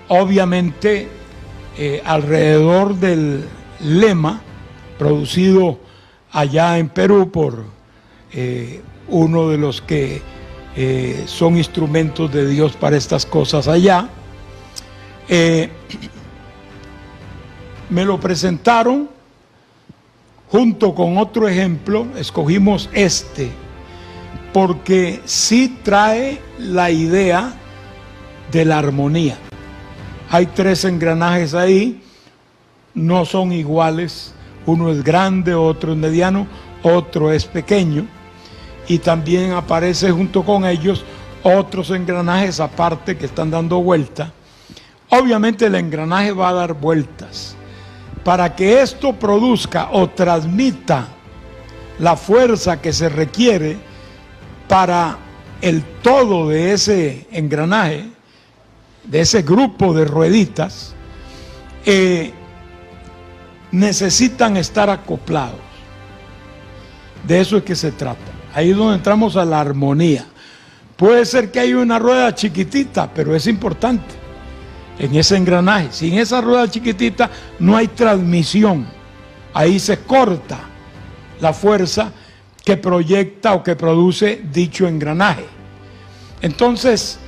obviamente alrededor del lema producido allá en Perú por uno de los que son instrumentos de Dios para estas cosas allá, me lo presentaron junto con otro ejemplo. Escogimos este porque sí trae la idea de la armonía. Hay 3 engranajes ahí, no son iguales, uno es grande, otro es mediano, otro es pequeño, y también aparece junto con ellos otros engranajes aparte que están dando vuelta. Obviamente el engranaje va a dar vueltas. Para que esto produzca o transmita la fuerza que se requiere para el todo de ese engranaje, de ese grupo de rueditas, necesitan estar acoplados. De eso es que se trata. Ahí es donde entramos a la armonía. Puede ser que haya una rueda chiquitita, pero es importante en ese engranaje. Sin esa rueda chiquitita no hay transmisión. Ahí se corta la fuerza que proyecta o que produce dicho engranaje. Entonces,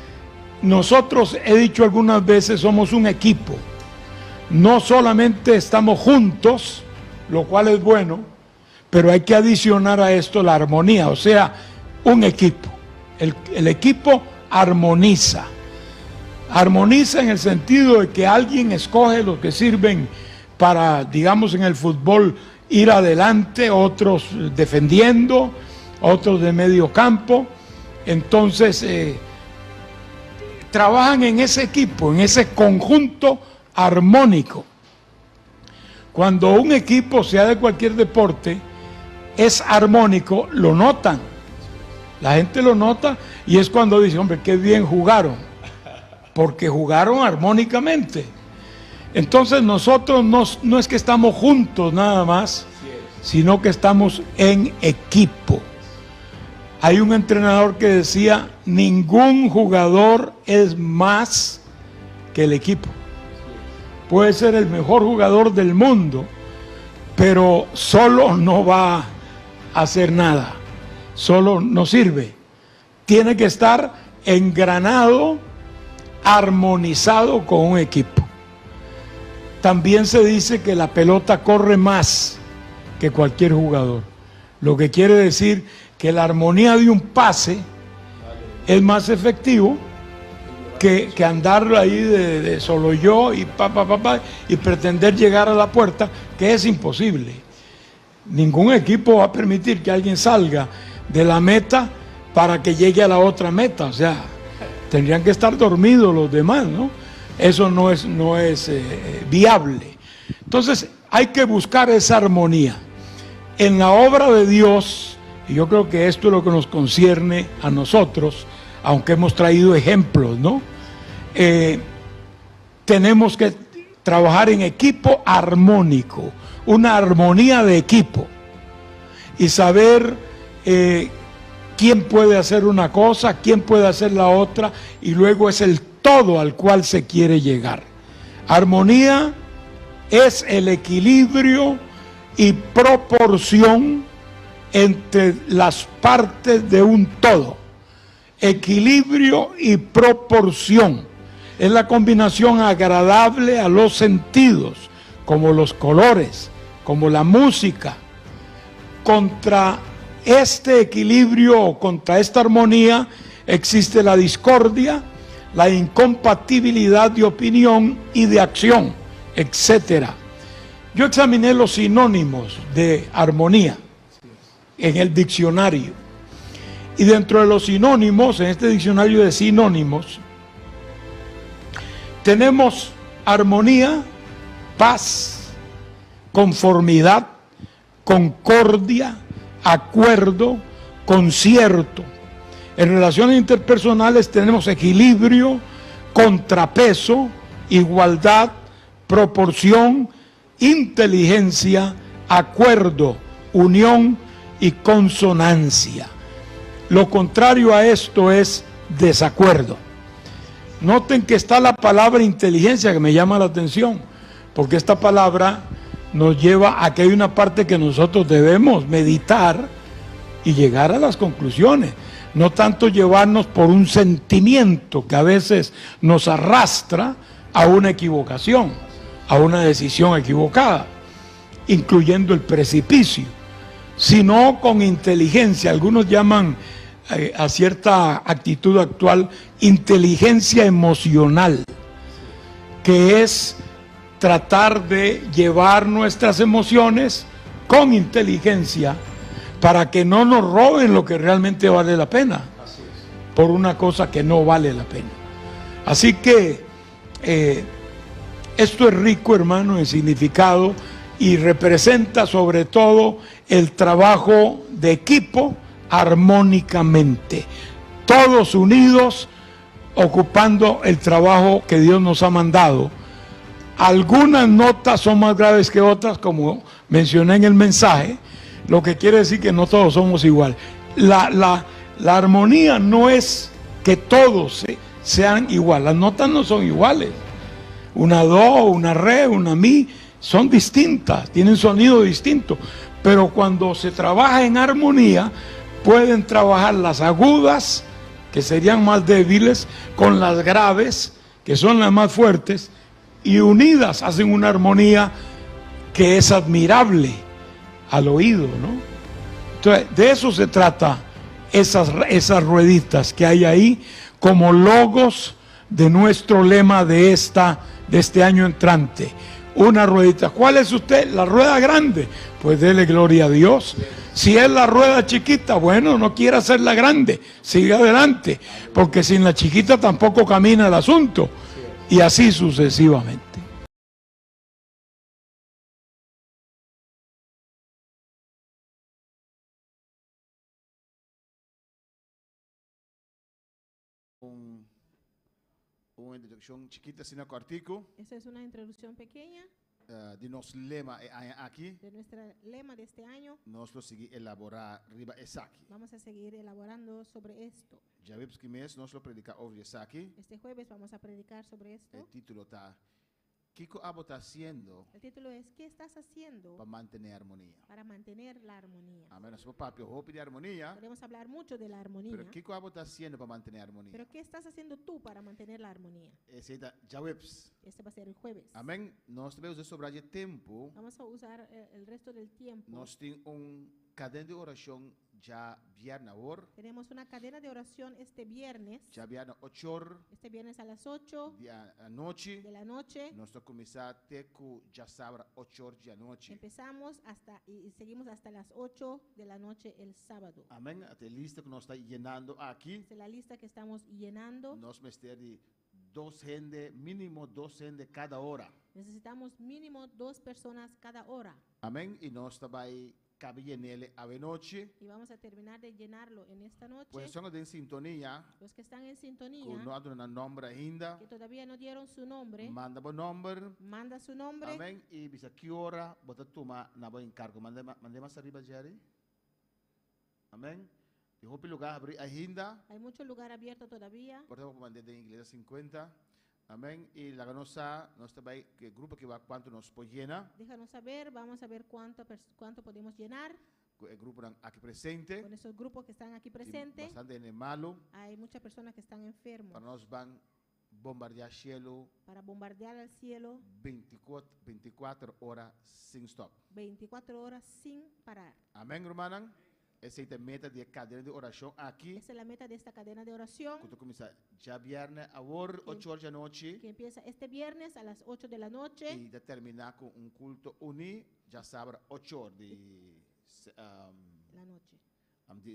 nosotros, he dicho algunas veces, somos un equipo. No solamente estamos juntos, lo cual es bueno, pero hay que adicionar a esto la armonía, o sea, un equipo. El equipo armoniza. Armoniza en el sentido de que alguien escoge los que sirven para, digamos, en el fútbol, ir adelante, otros defendiendo, otros de medio campo. Entonces, trabajan en ese equipo, en ese conjunto armónico. Cuando un equipo, sea de cualquier deporte, es armónico, lo notan. La gente lo nota y es cuando dice, hombre, qué bien jugaron, porque jugaron armónicamente. Entonces nosotros no es que estamos juntos nada más, sino que estamos en equipo. Hay un entrenador que decía, ningún jugador es más que el equipo. Puede ser el mejor jugador del mundo, pero solo no va a hacer nada, solo no sirve. Tiene que estar engranado, armonizado con un equipo. También se dice que la pelota corre más que cualquier jugador, lo que quiere decir que la armonía de un pase es más efectivo que andar ahí de solo yo y y pretender llegar a la puerta, que es imposible. Ningún equipo va a permitir que alguien salga de la meta para que llegue a la otra meta, o sea, tendrían que estar dormidos los demás, ¿no? Eso no es viable. Entonces hay que buscar esa armonía. En la obra de Dios, Y yo creo que esto es lo que nos concierne a nosotros, aunque hemos traído ejemplos, ¿no? Tenemos que trabajar en equipo armónico, una armonía de equipo, y saber quién puede hacer una cosa, quién puede hacer la otra, y luego es el todo al cual se quiere llegar. Armonía es el equilibrio y proporción entre las partes de un todo. Equilibrio y proporción es la combinación agradable a los sentidos, como los colores, como la música. Contra este equilibrio o contra esta armonía existe la discordia, la incompatibilidad de opinión y de acción, etc. Yo examiné los sinónimos de armonía en el diccionario, y dentro de los sinónimos, en este diccionario de sinónimos, tenemos armonía, paz, conformidad, concordia, acuerdo, concierto. En relaciones interpersonales tenemos equilibrio, contrapeso, igualdad, proporción, inteligencia, acuerdo, unión y consonancia. Lo contrario a esto es desacuerdo. Noten que está la palabra inteligencia, que me llama la atención, porque esta palabra nos lleva a que hay una parte que nosotros debemos meditar y llegar a las conclusiones. No tanto llevarnos por un sentimiento que a veces nos arrastra a una equivocación, a una decisión equivocada, incluyendo el precipicio, sino con inteligencia. Algunos llaman a cierta actitud actual inteligencia emocional, que es tratar de llevar nuestras emociones con inteligencia para que no nos roben lo que realmente vale la pena por una cosa que no vale la pena. Así que esto es rico, hermano, en significado, y representa sobre todo el trabajo de equipo armónicamente, todos unidos, ocupando el trabajo que Dios nos ha mandado. Algunas notas son más graves que otras, como mencioné en el mensaje, lo que quiere decir que no todos somos iguales. La armonía no es que todos sean iguales, las notas no son iguales. Una do, una re, una mi, son distintas, tienen sonido distinto, pero cuando se trabaja en armonía, pueden trabajar las agudas, que serían más débiles, con las graves, que son las más fuertes, y unidas hacen una armonía que es admirable al oído, ¿no? Entonces, de eso se trata esas rueditas que hay ahí como logos de nuestro lema de este año entrante. Una ruedita. ¿Cuál es usted? La rueda grande. Pues dele gloria a Dios. Si es la rueda chiquita, bueno, no quiera hacerla grande, sigue adelante, porque sin la chiquita tampoco camina el asunto, y así sucesivamente. Una introducción chiquita, sin artículo, Esa es una introducción pequeña de nuestro lema aquí. de nuestro lema de este año. Nosotros seguimos elaborar riba aquí. Vamos a seguir elaborando sobre esto. Ya vimos que mes nosotros predicamos sobre aquí. Este jueves vamos a predicar sobre esto. El título está, ¿qué está haciendo El título es ¿qué estás haciendo para mantener armonía? para mantener la armonía? Amén. Nuestro papi, ojo, de armonía. Queremos hablar mucho de la armonía. Pero ¿qué está haciendo para mantener armonía? Pero ¿qué estás haciendo tú para mantener la armonía? Ese está, ya vimos. Este va a ser el jueves. Amén. Nós devemos sobrar de tempo. Vamos a usar el resto del tiempo. Nós temos cadena de oração já viernes hora. Tenemos una cadena de oración este viernes. Já viernes 8 horas Este viernes a las 8 da noite. de la noche. Nós vamos começar até que já sabra 8 horas da noite. Empezamos hasta y seguimos hasta las 8 de la noche el sábado. Amém. Até lista que nós está llenando aqui. Esta es la lista que estamos llenando. Nós vamos ter de mínimo 2 gente cada hora. Necesitamos mínimo 2 personas cada hora. Amém. E nós também cabillenele a noche. y vamos a terminar de llenarlo en esta noche. Pues son en sintonía. Los que están en sintonía, Con no hay un nombre ainda. que todavía no dieron su nombre, Manda buen nombre. manda su nombre. Amén. Y bisa que hora bota toma na buen encargo. Mande más arriba, Jerry. Amén. Dijo que lugar abrir ainda. Hay mucho lugar abierto todavía. Por ejemplo, mandé de inglés 50. Amén. Y la ganosa, no está ahí, que el grupo que va cuánto nos puede llenar. Déjanos saber, vamos a ver cuánto podemos llenar El grupo aquí presente. con esos grupos que están aquí Y presentes. bastante en el malo. Hay muchas personas que están enfermos. Para nos van bombardear cielo Para bombardear al cielo 24 horas sin stop. 24 horas sin parar. Amén, hermana. Esa es la meta de cadena de oración aquí. Esa es la meta de esta cadena de oración Cuando comienza ya viernes a 8 horas de la noche que empieza este viernes a las 8 de la noche y de terminar con un culto unido, ya sabrá 8 horas la noche.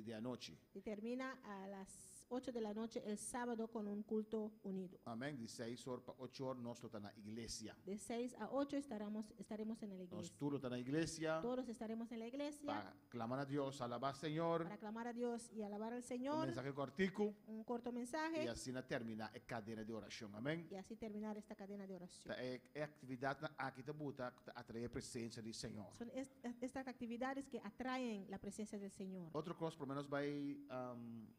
de anoche. Y termina a las 8 de la noche el sábado con un culto unido. Amén. De 6 horas para 8 horas nosotros estamos en la iglesia. De 6 a 8 estaremos en la iglesia. Nosotros estamos en la iglesia Todos estaremos en la iglesia para clamar a Dios, alabar al Señor. para clamar a Dios y alabar al Un Señor. mensaje cortico Un corto y mensaje así termina la cadena de oración. Amén. y así terminar esta cadena de oración. É atividade aqui da buta atrair a presença do Senhor. Son estas actividades que atraen la presencia del Señor. Outra coisa, pelo menos vai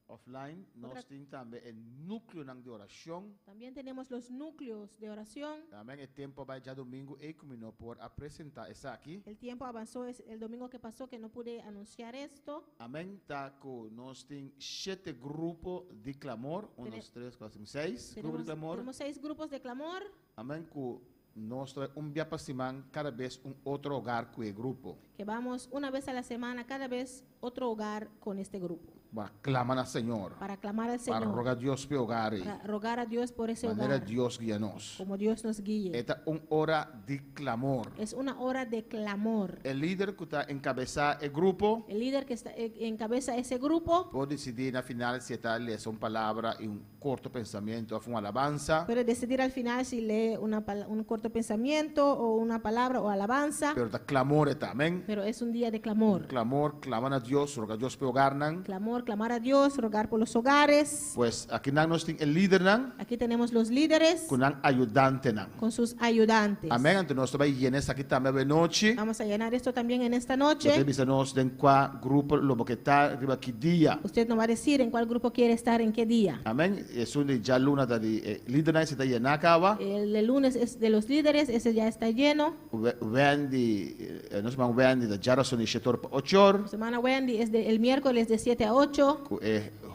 offline, nós temos também o núcleo de oração. También tenemos los núcleos de oración. Amém. O tempo vai já domingo e combinou por apresentar essa aqui. El tiempo avanzó es el domingo que pasó que no pude anunciar esto. Amém. Tá com nós temos 7 grupos de clamor, 1, 2, 3, 4, 5, 6 grupos de clamor. Tenemos 6 grupos de clamor. Amém. Com nós dia para semana, cada vez outro hogar com o grupo. Que vamos una vez a la semana, cada vez otro hogar con este grupo. Para clamar ao Senhor. Para clamar al Para Señor. rogar a Deus para o hogar. Para rogar a Dios por ese Maneira hogar. Deus guia-nos. Como Dios nos guíe. Esta é hora de clamor. Es una hora de clamor. O líder que está encabezar o grupo El líder que encabeza ese grupo pode decidir na final se está lendo uma palavra e corto pensamento, uma alabanza. puede decidir al final si lee un corto pensamiento o una palabra o alabanza. Pero está clamor también. Pero es un día de clamor. Clamor, claman a Dios, rogar a Dios para o hogar. Clamor, clamar a Dios, rogar por los hogares. Pues aqui nós temos o líder, Aquí tenemos los líderes com o ajudante. con sus ayudantes. Amém. Então nós vamos llenar aqui também de noite. Vamos a llenar esto también en esta noche. Porque nós temos qual grupo lo que está arriba aqui dia. Usted nos va a decir en cuál grupo quiere estar en qué día. Amém. Isso de já luna da líder se está llenar acaba. El de lunes es de los líderes, ese ya está lleno. Wendy, nós vamos Wendy da Jarason e setor 8 horas. Semana Wendy es el miércoles de 7 a 8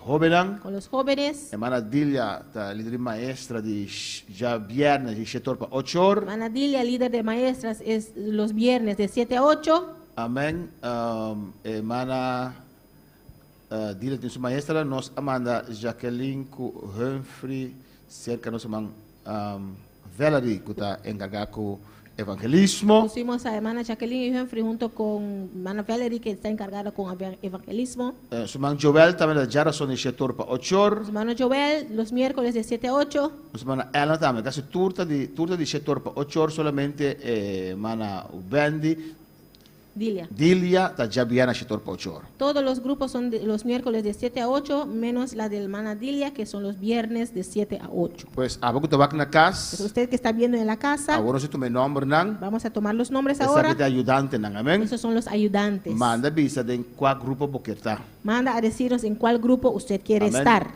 Jovenan. con los jóvenes. Semana Dilia, da líder maestra de já viernes e setor 8 horas. Hermana Dilia, líder de maestras, es los viernes de 7 a 8. Amém. Hermana Dilia tem sua maestra, nós Amanda Jacqueline Humphrey, cerca nós irmã Valerie, que está encarregada com evangelismo. Pusimos a hermana Jacqueline y Humphrey junto con hermana Valerie, que está encargada con evangelismo. Su irmã Joel também da Jarason e setor 8 horas. Hermano Joel, los miércoles de 7 a 8. Su irmã Ellen também, casi turta de setor 8 horas, solamente hermana Wendy Dilia da Jabiana setor 8 horas. Todos los grupos son los miércoles de 7 a 8, menos la de hermana Dilia, que son los viernes de 7 a 8. Pues algo que te va a casa. Pero usted que está viendo en la casa, Ahora si tu me nombre nan, vamos a tomar los nombres esa ahora. que te ayudante nan, amén. Esos son los ayudantes. Manda visa de en cuál grupo porque está. Manda a decirnos en cuál grupo usted quiere estar.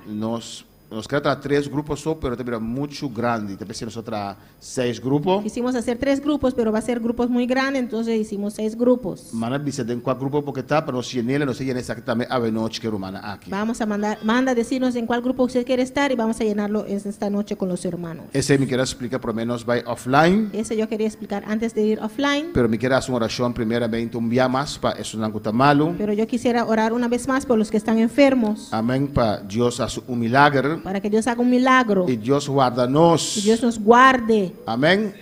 Nos queda traer 3 grupos só, pero te mira mucho grande. Te pensé nosotros 6 grupos. Quisimos hacer 3 grupos, pero va a ser grupos muy grandes, entonces hicimos 6 grupos. Manda visa de en cuál grupo porque está, pero nos llene exactamente a noche que romana aquí. Vamos a manda a decirnos en cuál grupo usted quiere estar y vamos a llenarlo esta noche con los hermanos. Ese me quiere explicar por lo menos va offline. Ese yo quería explicar antes de ir offline. Pero me quiere hacer una oración primeramente un día más para eso no está malo. Pero yo quisiera orar una vez más por los que están enfermos. Amén, para Dios hace un milagro. Para que Dios haga un milagro. Y Dios guarda-nos. Y Dios nos guarde. Amén.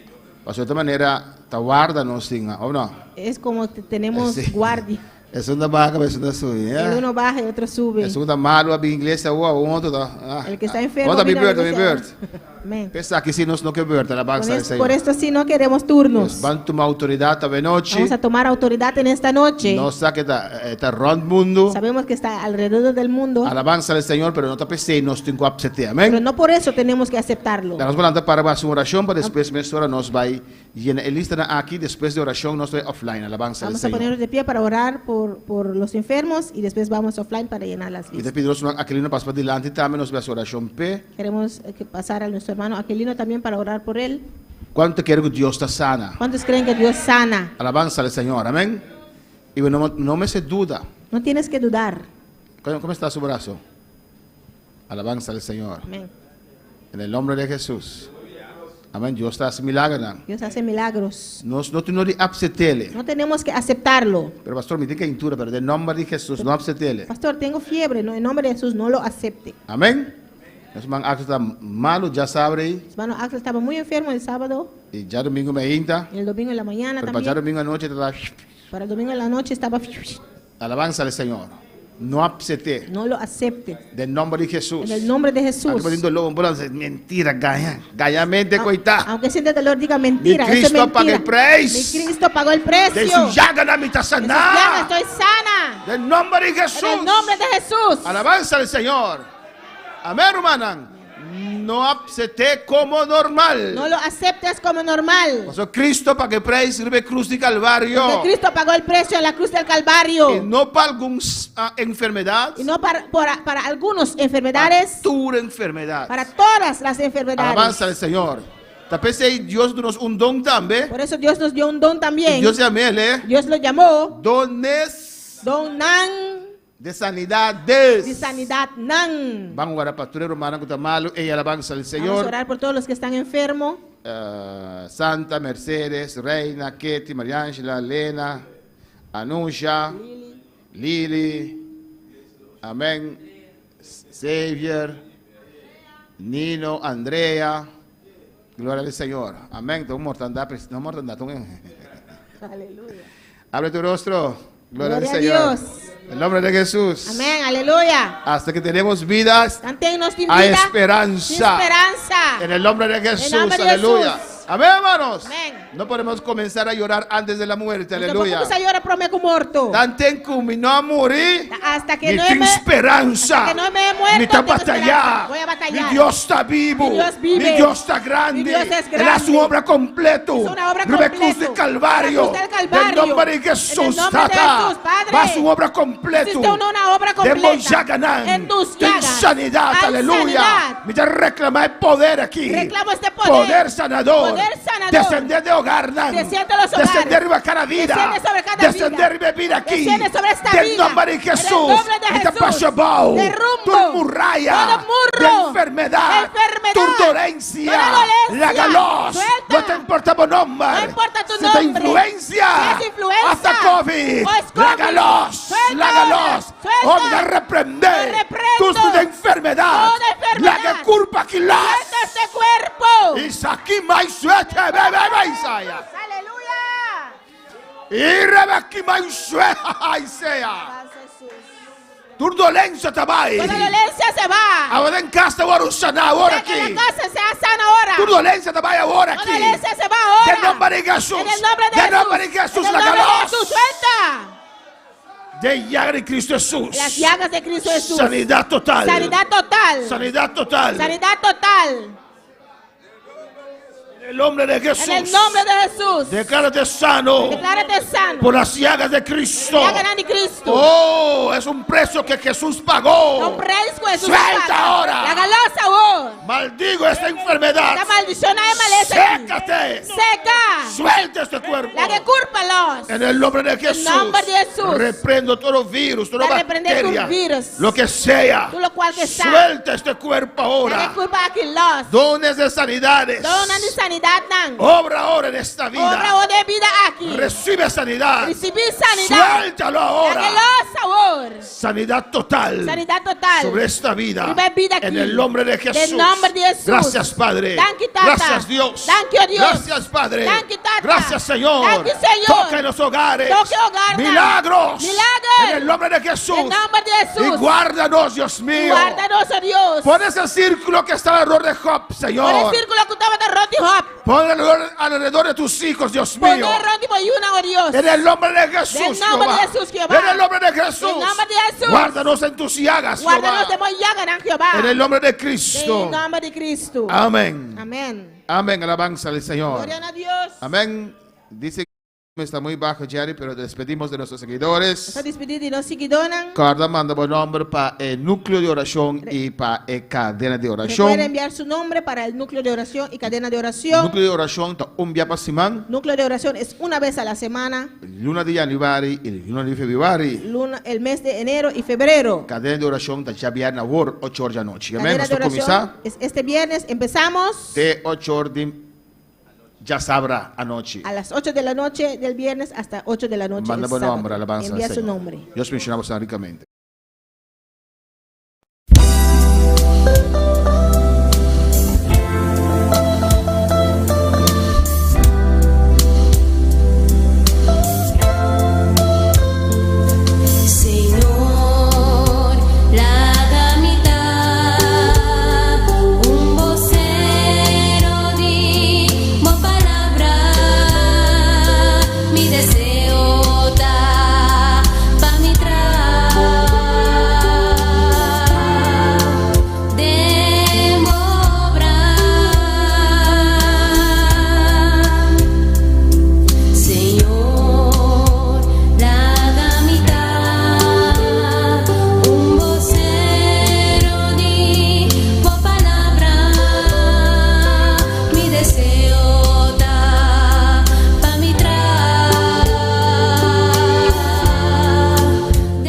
De esta manera, te guarda-nos, ¿o no? Es como tenemos Sí. guardia. Es una vaca, es una El suya. uno baja y el otro sube. Es una malo, a inglês, El que está enfermo. Otra mi mira, beurt, mi dice, beurt. amén. Pensar que si nos no que beurt, la banca del Por Señor. esto sí no queremos turnos. Van tomar autoridad esta noche. Vamos a tomar autoridad en esta noche. No sabe que está rond mundo. Sabemos que está alrededor del mundo, Alabanza al Señor, pero no te pensé, nos tengo que aceptar. pero Amén. no por eso tenemos que aceptarlo. Nós vamos lá para uma oração, para depois mesora nos vai e ele está aqui depois de oração nós vai offline, alabanza al Vamos a Señor. ponernos de pie para orar por los enfermos y después vamos offline para llenar las E te listas. pedimos aquele não passa para diante também nós vai oração pé. Queremos que pasar a nuestro hermano Aquilino también para orar por él. Quanto quero que Deus está sana. ¿Cuántos creen que Dios sana? Alabanza al Señor, amén. Y no me se duda. No tienes que dudar. ¿Cómo está su brazo? Alabanza al Señor. Amén. En el nombre de Jesús. Amén. Dios está haciendo milagros. Dios hace milagros. No tenemos que aceptarle. No tenemos que aceptarlo. Pero pastor, me dice que intura, pero en el nombre de Jesús no aceptarle. Pastor, tengo fiebre, no, en nombre de Jesús no lo acepte. Amén. Los man está malo, ya sabe. Hermano Axel estaba muy enfermo el sábado, Y ya domingo me inta. y el domingo en la mañana Pero para ya también. domingo a noche está. Para el domingo en la noche estaba. Alabanza al Señor. No acepte. No lo acepte. Del nombre de Jesús. En el nombre de Jesús. Aquí poniendo lobo, mentira, gallamente, coitado. Aunque siente dolor, diga mentira. Mi eso es Cristo mentira. pagó el precio. Mi Cristo pagó el precio. De su llaga na mitad De sus llagas sana. estoy sana. Del nombre de Jesús. En el nombre de Jesús. Alabanza al Señor. Amén, hermana. No acepte como normal. No lo aceptes como normal. Pasó Cristo pagó el precio de cruz de Calvario. Porque Cristo pagó el precio en la cruz del Y Calvario. no para alguna enfermedad. Y no para algunas enfermedades, Tu enfermedad. para todas las enfermedades. Alabanza al Señor. Tal vez Dios nos un don también. Por eso Dios nos dio un don también. Dios llama él, Dios lo llamó dones don nan de sanidades. de sanidad nan. Vamos a orar para tu hermana que está malo. Ella alabanza al Vamos a Señor. orar por todos los que están enfermos. Santa, Mercedes, Reina, Ketty, María Ángela, Lena, Anuncia, Lili. Amén. Xavier, Nino, Andrea. Gloria al Señor. Amén. No mortandad. Aleluya. Abre tu rostro. Gloria al Gloria a Señor. Dios. En el nombre de Jesús. Amén, aleluya. Hasta que tenemos vidas, Manténnos sin hay vida, esperanza. sin esperanza. En el nombre de Jesús. nombre de Aleluya. Jesús. Amén, hermanos. Amén. No podemos comenzar a llorar antes de la muerte. Porque Aleluya. poco se llora promete morto. Tanto como no morir, Hasta que ni no tengo me esperanza. hasta que no me he muerto, Ni está tengo esperanza. batallar. Voy a batallar. Mi Dios está vivo. Mi Dios vive. Mi Dios está grande. Mi Dios es Él hace su grande. obra completa. Es una obra Cruz completo. del Calvario. La cruz del Calvario. En el nombre de En Jesús. el nombre de Tata. Jesús, Padre. Va su obra completa. Hiciste una obra completa. Demos llaganán. En tus Ten llagas. sanidad. Hay Aleluya. sanidad. Me reclama el poder aquí. Reclamo este poder. sanador. Poder sanador. Descender de hogar. Nan. Desciende a los hogares. Descender sobre cada vida. Desciende sobre cada Descender vida. y vivir aquí. Desciende sobre esta Del vida. nombre de En el Jesús. nombre de Y te Jesús. paso bao. Derrumbo. Tu muralla. Todo murro. De enfermedad. Enfermedad. Tu dolencia. Toda dolencia. La galos. Suelta. No te importa tu nombre. No importa tu Si nombre. te influencia. Si es influenza. Hasta COVID. O es La COVID. galos. Suelta La ahora. galos. Suelta. Hoy la reprender. Lo reprendo. Tus de enfermedad. Toda enfermedad. La que culpa que las. Suelta este cuerpo. Y saquí más suerte. Bebe Isaías. Aleluya. Y rebaqui más suerte. Isaías. Tu dolencia te va. Toda dolencia se va. Ahora en casa ahora sana ahora Que aquí. la casa sea sana ahora. Tu dolencia te va ahora Toda aquí. dolencia se va ahora. Del nombre de Jesús. En el nombre de Del Jesús. nombre de Jesús. En La el nombre de galos. Jesús. Suelta. De llaga de Cristo Jesús. Las llagas de Cristo Jesús. Sanidad total. Sanidad total. Sanidad total. Sanidad total. En el nombre de Jesús. En el nombre de Jesús. Declárate sano. Declárate sano. Por las llagas de Cristo. Llagas de Cristo. Oh, es un precio que Jesús pagó. No preço que Jesús Suelta paga. ahora. La galosa ahora. Maldigo esta enfermedad. La maldición hay maleza. Sécate. Seca. Suelta este cuerpo. La que cúrpalos. En el nombre de Jesús. nombre de Jesús. Reprendo todo virus, toda La reprender bacteria. todo virus. Lo que sea. Tú lo cual que está. Suelta este cuerpo La ahora. que culpa aquí los. Dones de sanidades. Dona de sanidad nan. Obra ahora en esta vida. Obra o de vida aquí. Recibe sanidad. Recibir sanidad. Suéltalo La ahora. galosa ahora. Sanidad total. Sanidad total. Sobre esta vida. Vive vida aquí. En el nombre de Jesús. En Jesús. nombre de Jesús. Gracias, Padre. Thank you, Tata. Gracias, Dios. Thank you, Dios. Gracias, Padre. Thank you, Tata. Gracias, Señor. Thank you, Señor. Toca en los hogares. Toque hogar. Milagros. Milagros. En el nombre de Jesús. En nombre de Jesús. Y guárdanos, Dios mío. Guárdanos, oh Dios. Pon ese círculo que estaba alrededor de Job, Por el Señor. círculo que estaba de Roti Hop. Pon alrededor de tus hijos, Dios Poner mío. Roti Boyuna, oh Dios. En el nombre de Jesús, En el nombre de Jehová. Jesús, Jehová. En el nombre de Jesús. En el nombre de Jesús. Guárdanos en tus llagas, Guárdanos de Jehová. Moyagan, Jehová. En el nombre de En Cristo. el nombre de Cristo. Amén. Amén. Amén. Alabanza al Señor. Gloria a Dios. Amén. Dice que está muy bajo, Jerry, pero despedimos de nuestros seguidores. Sa despedir de los seguidores. Cada manda buen nombre para el núcleo de oración y para la cadena de Recuerden oración. enviar su nombre para el núcleo de oración y cadena de El oración. núcleo de oración está un día para semana. Núcleo de oración es una vez a la semana, Luna de Januari y luna de Februari. el mes de enero y febrero. Cadena de oración está ya bien a 8 horas de la noche. Amén. Cadena de Nuestro oración comisar es este viernes. Empezamos de 8 horas de ya sabrá anoche. a las 8 de la noche del viernes hasta 8 de la noche Manda el buen sábado. nombre, alabanza al Envía su Señor. nombre. Dios mencionamos ricamente.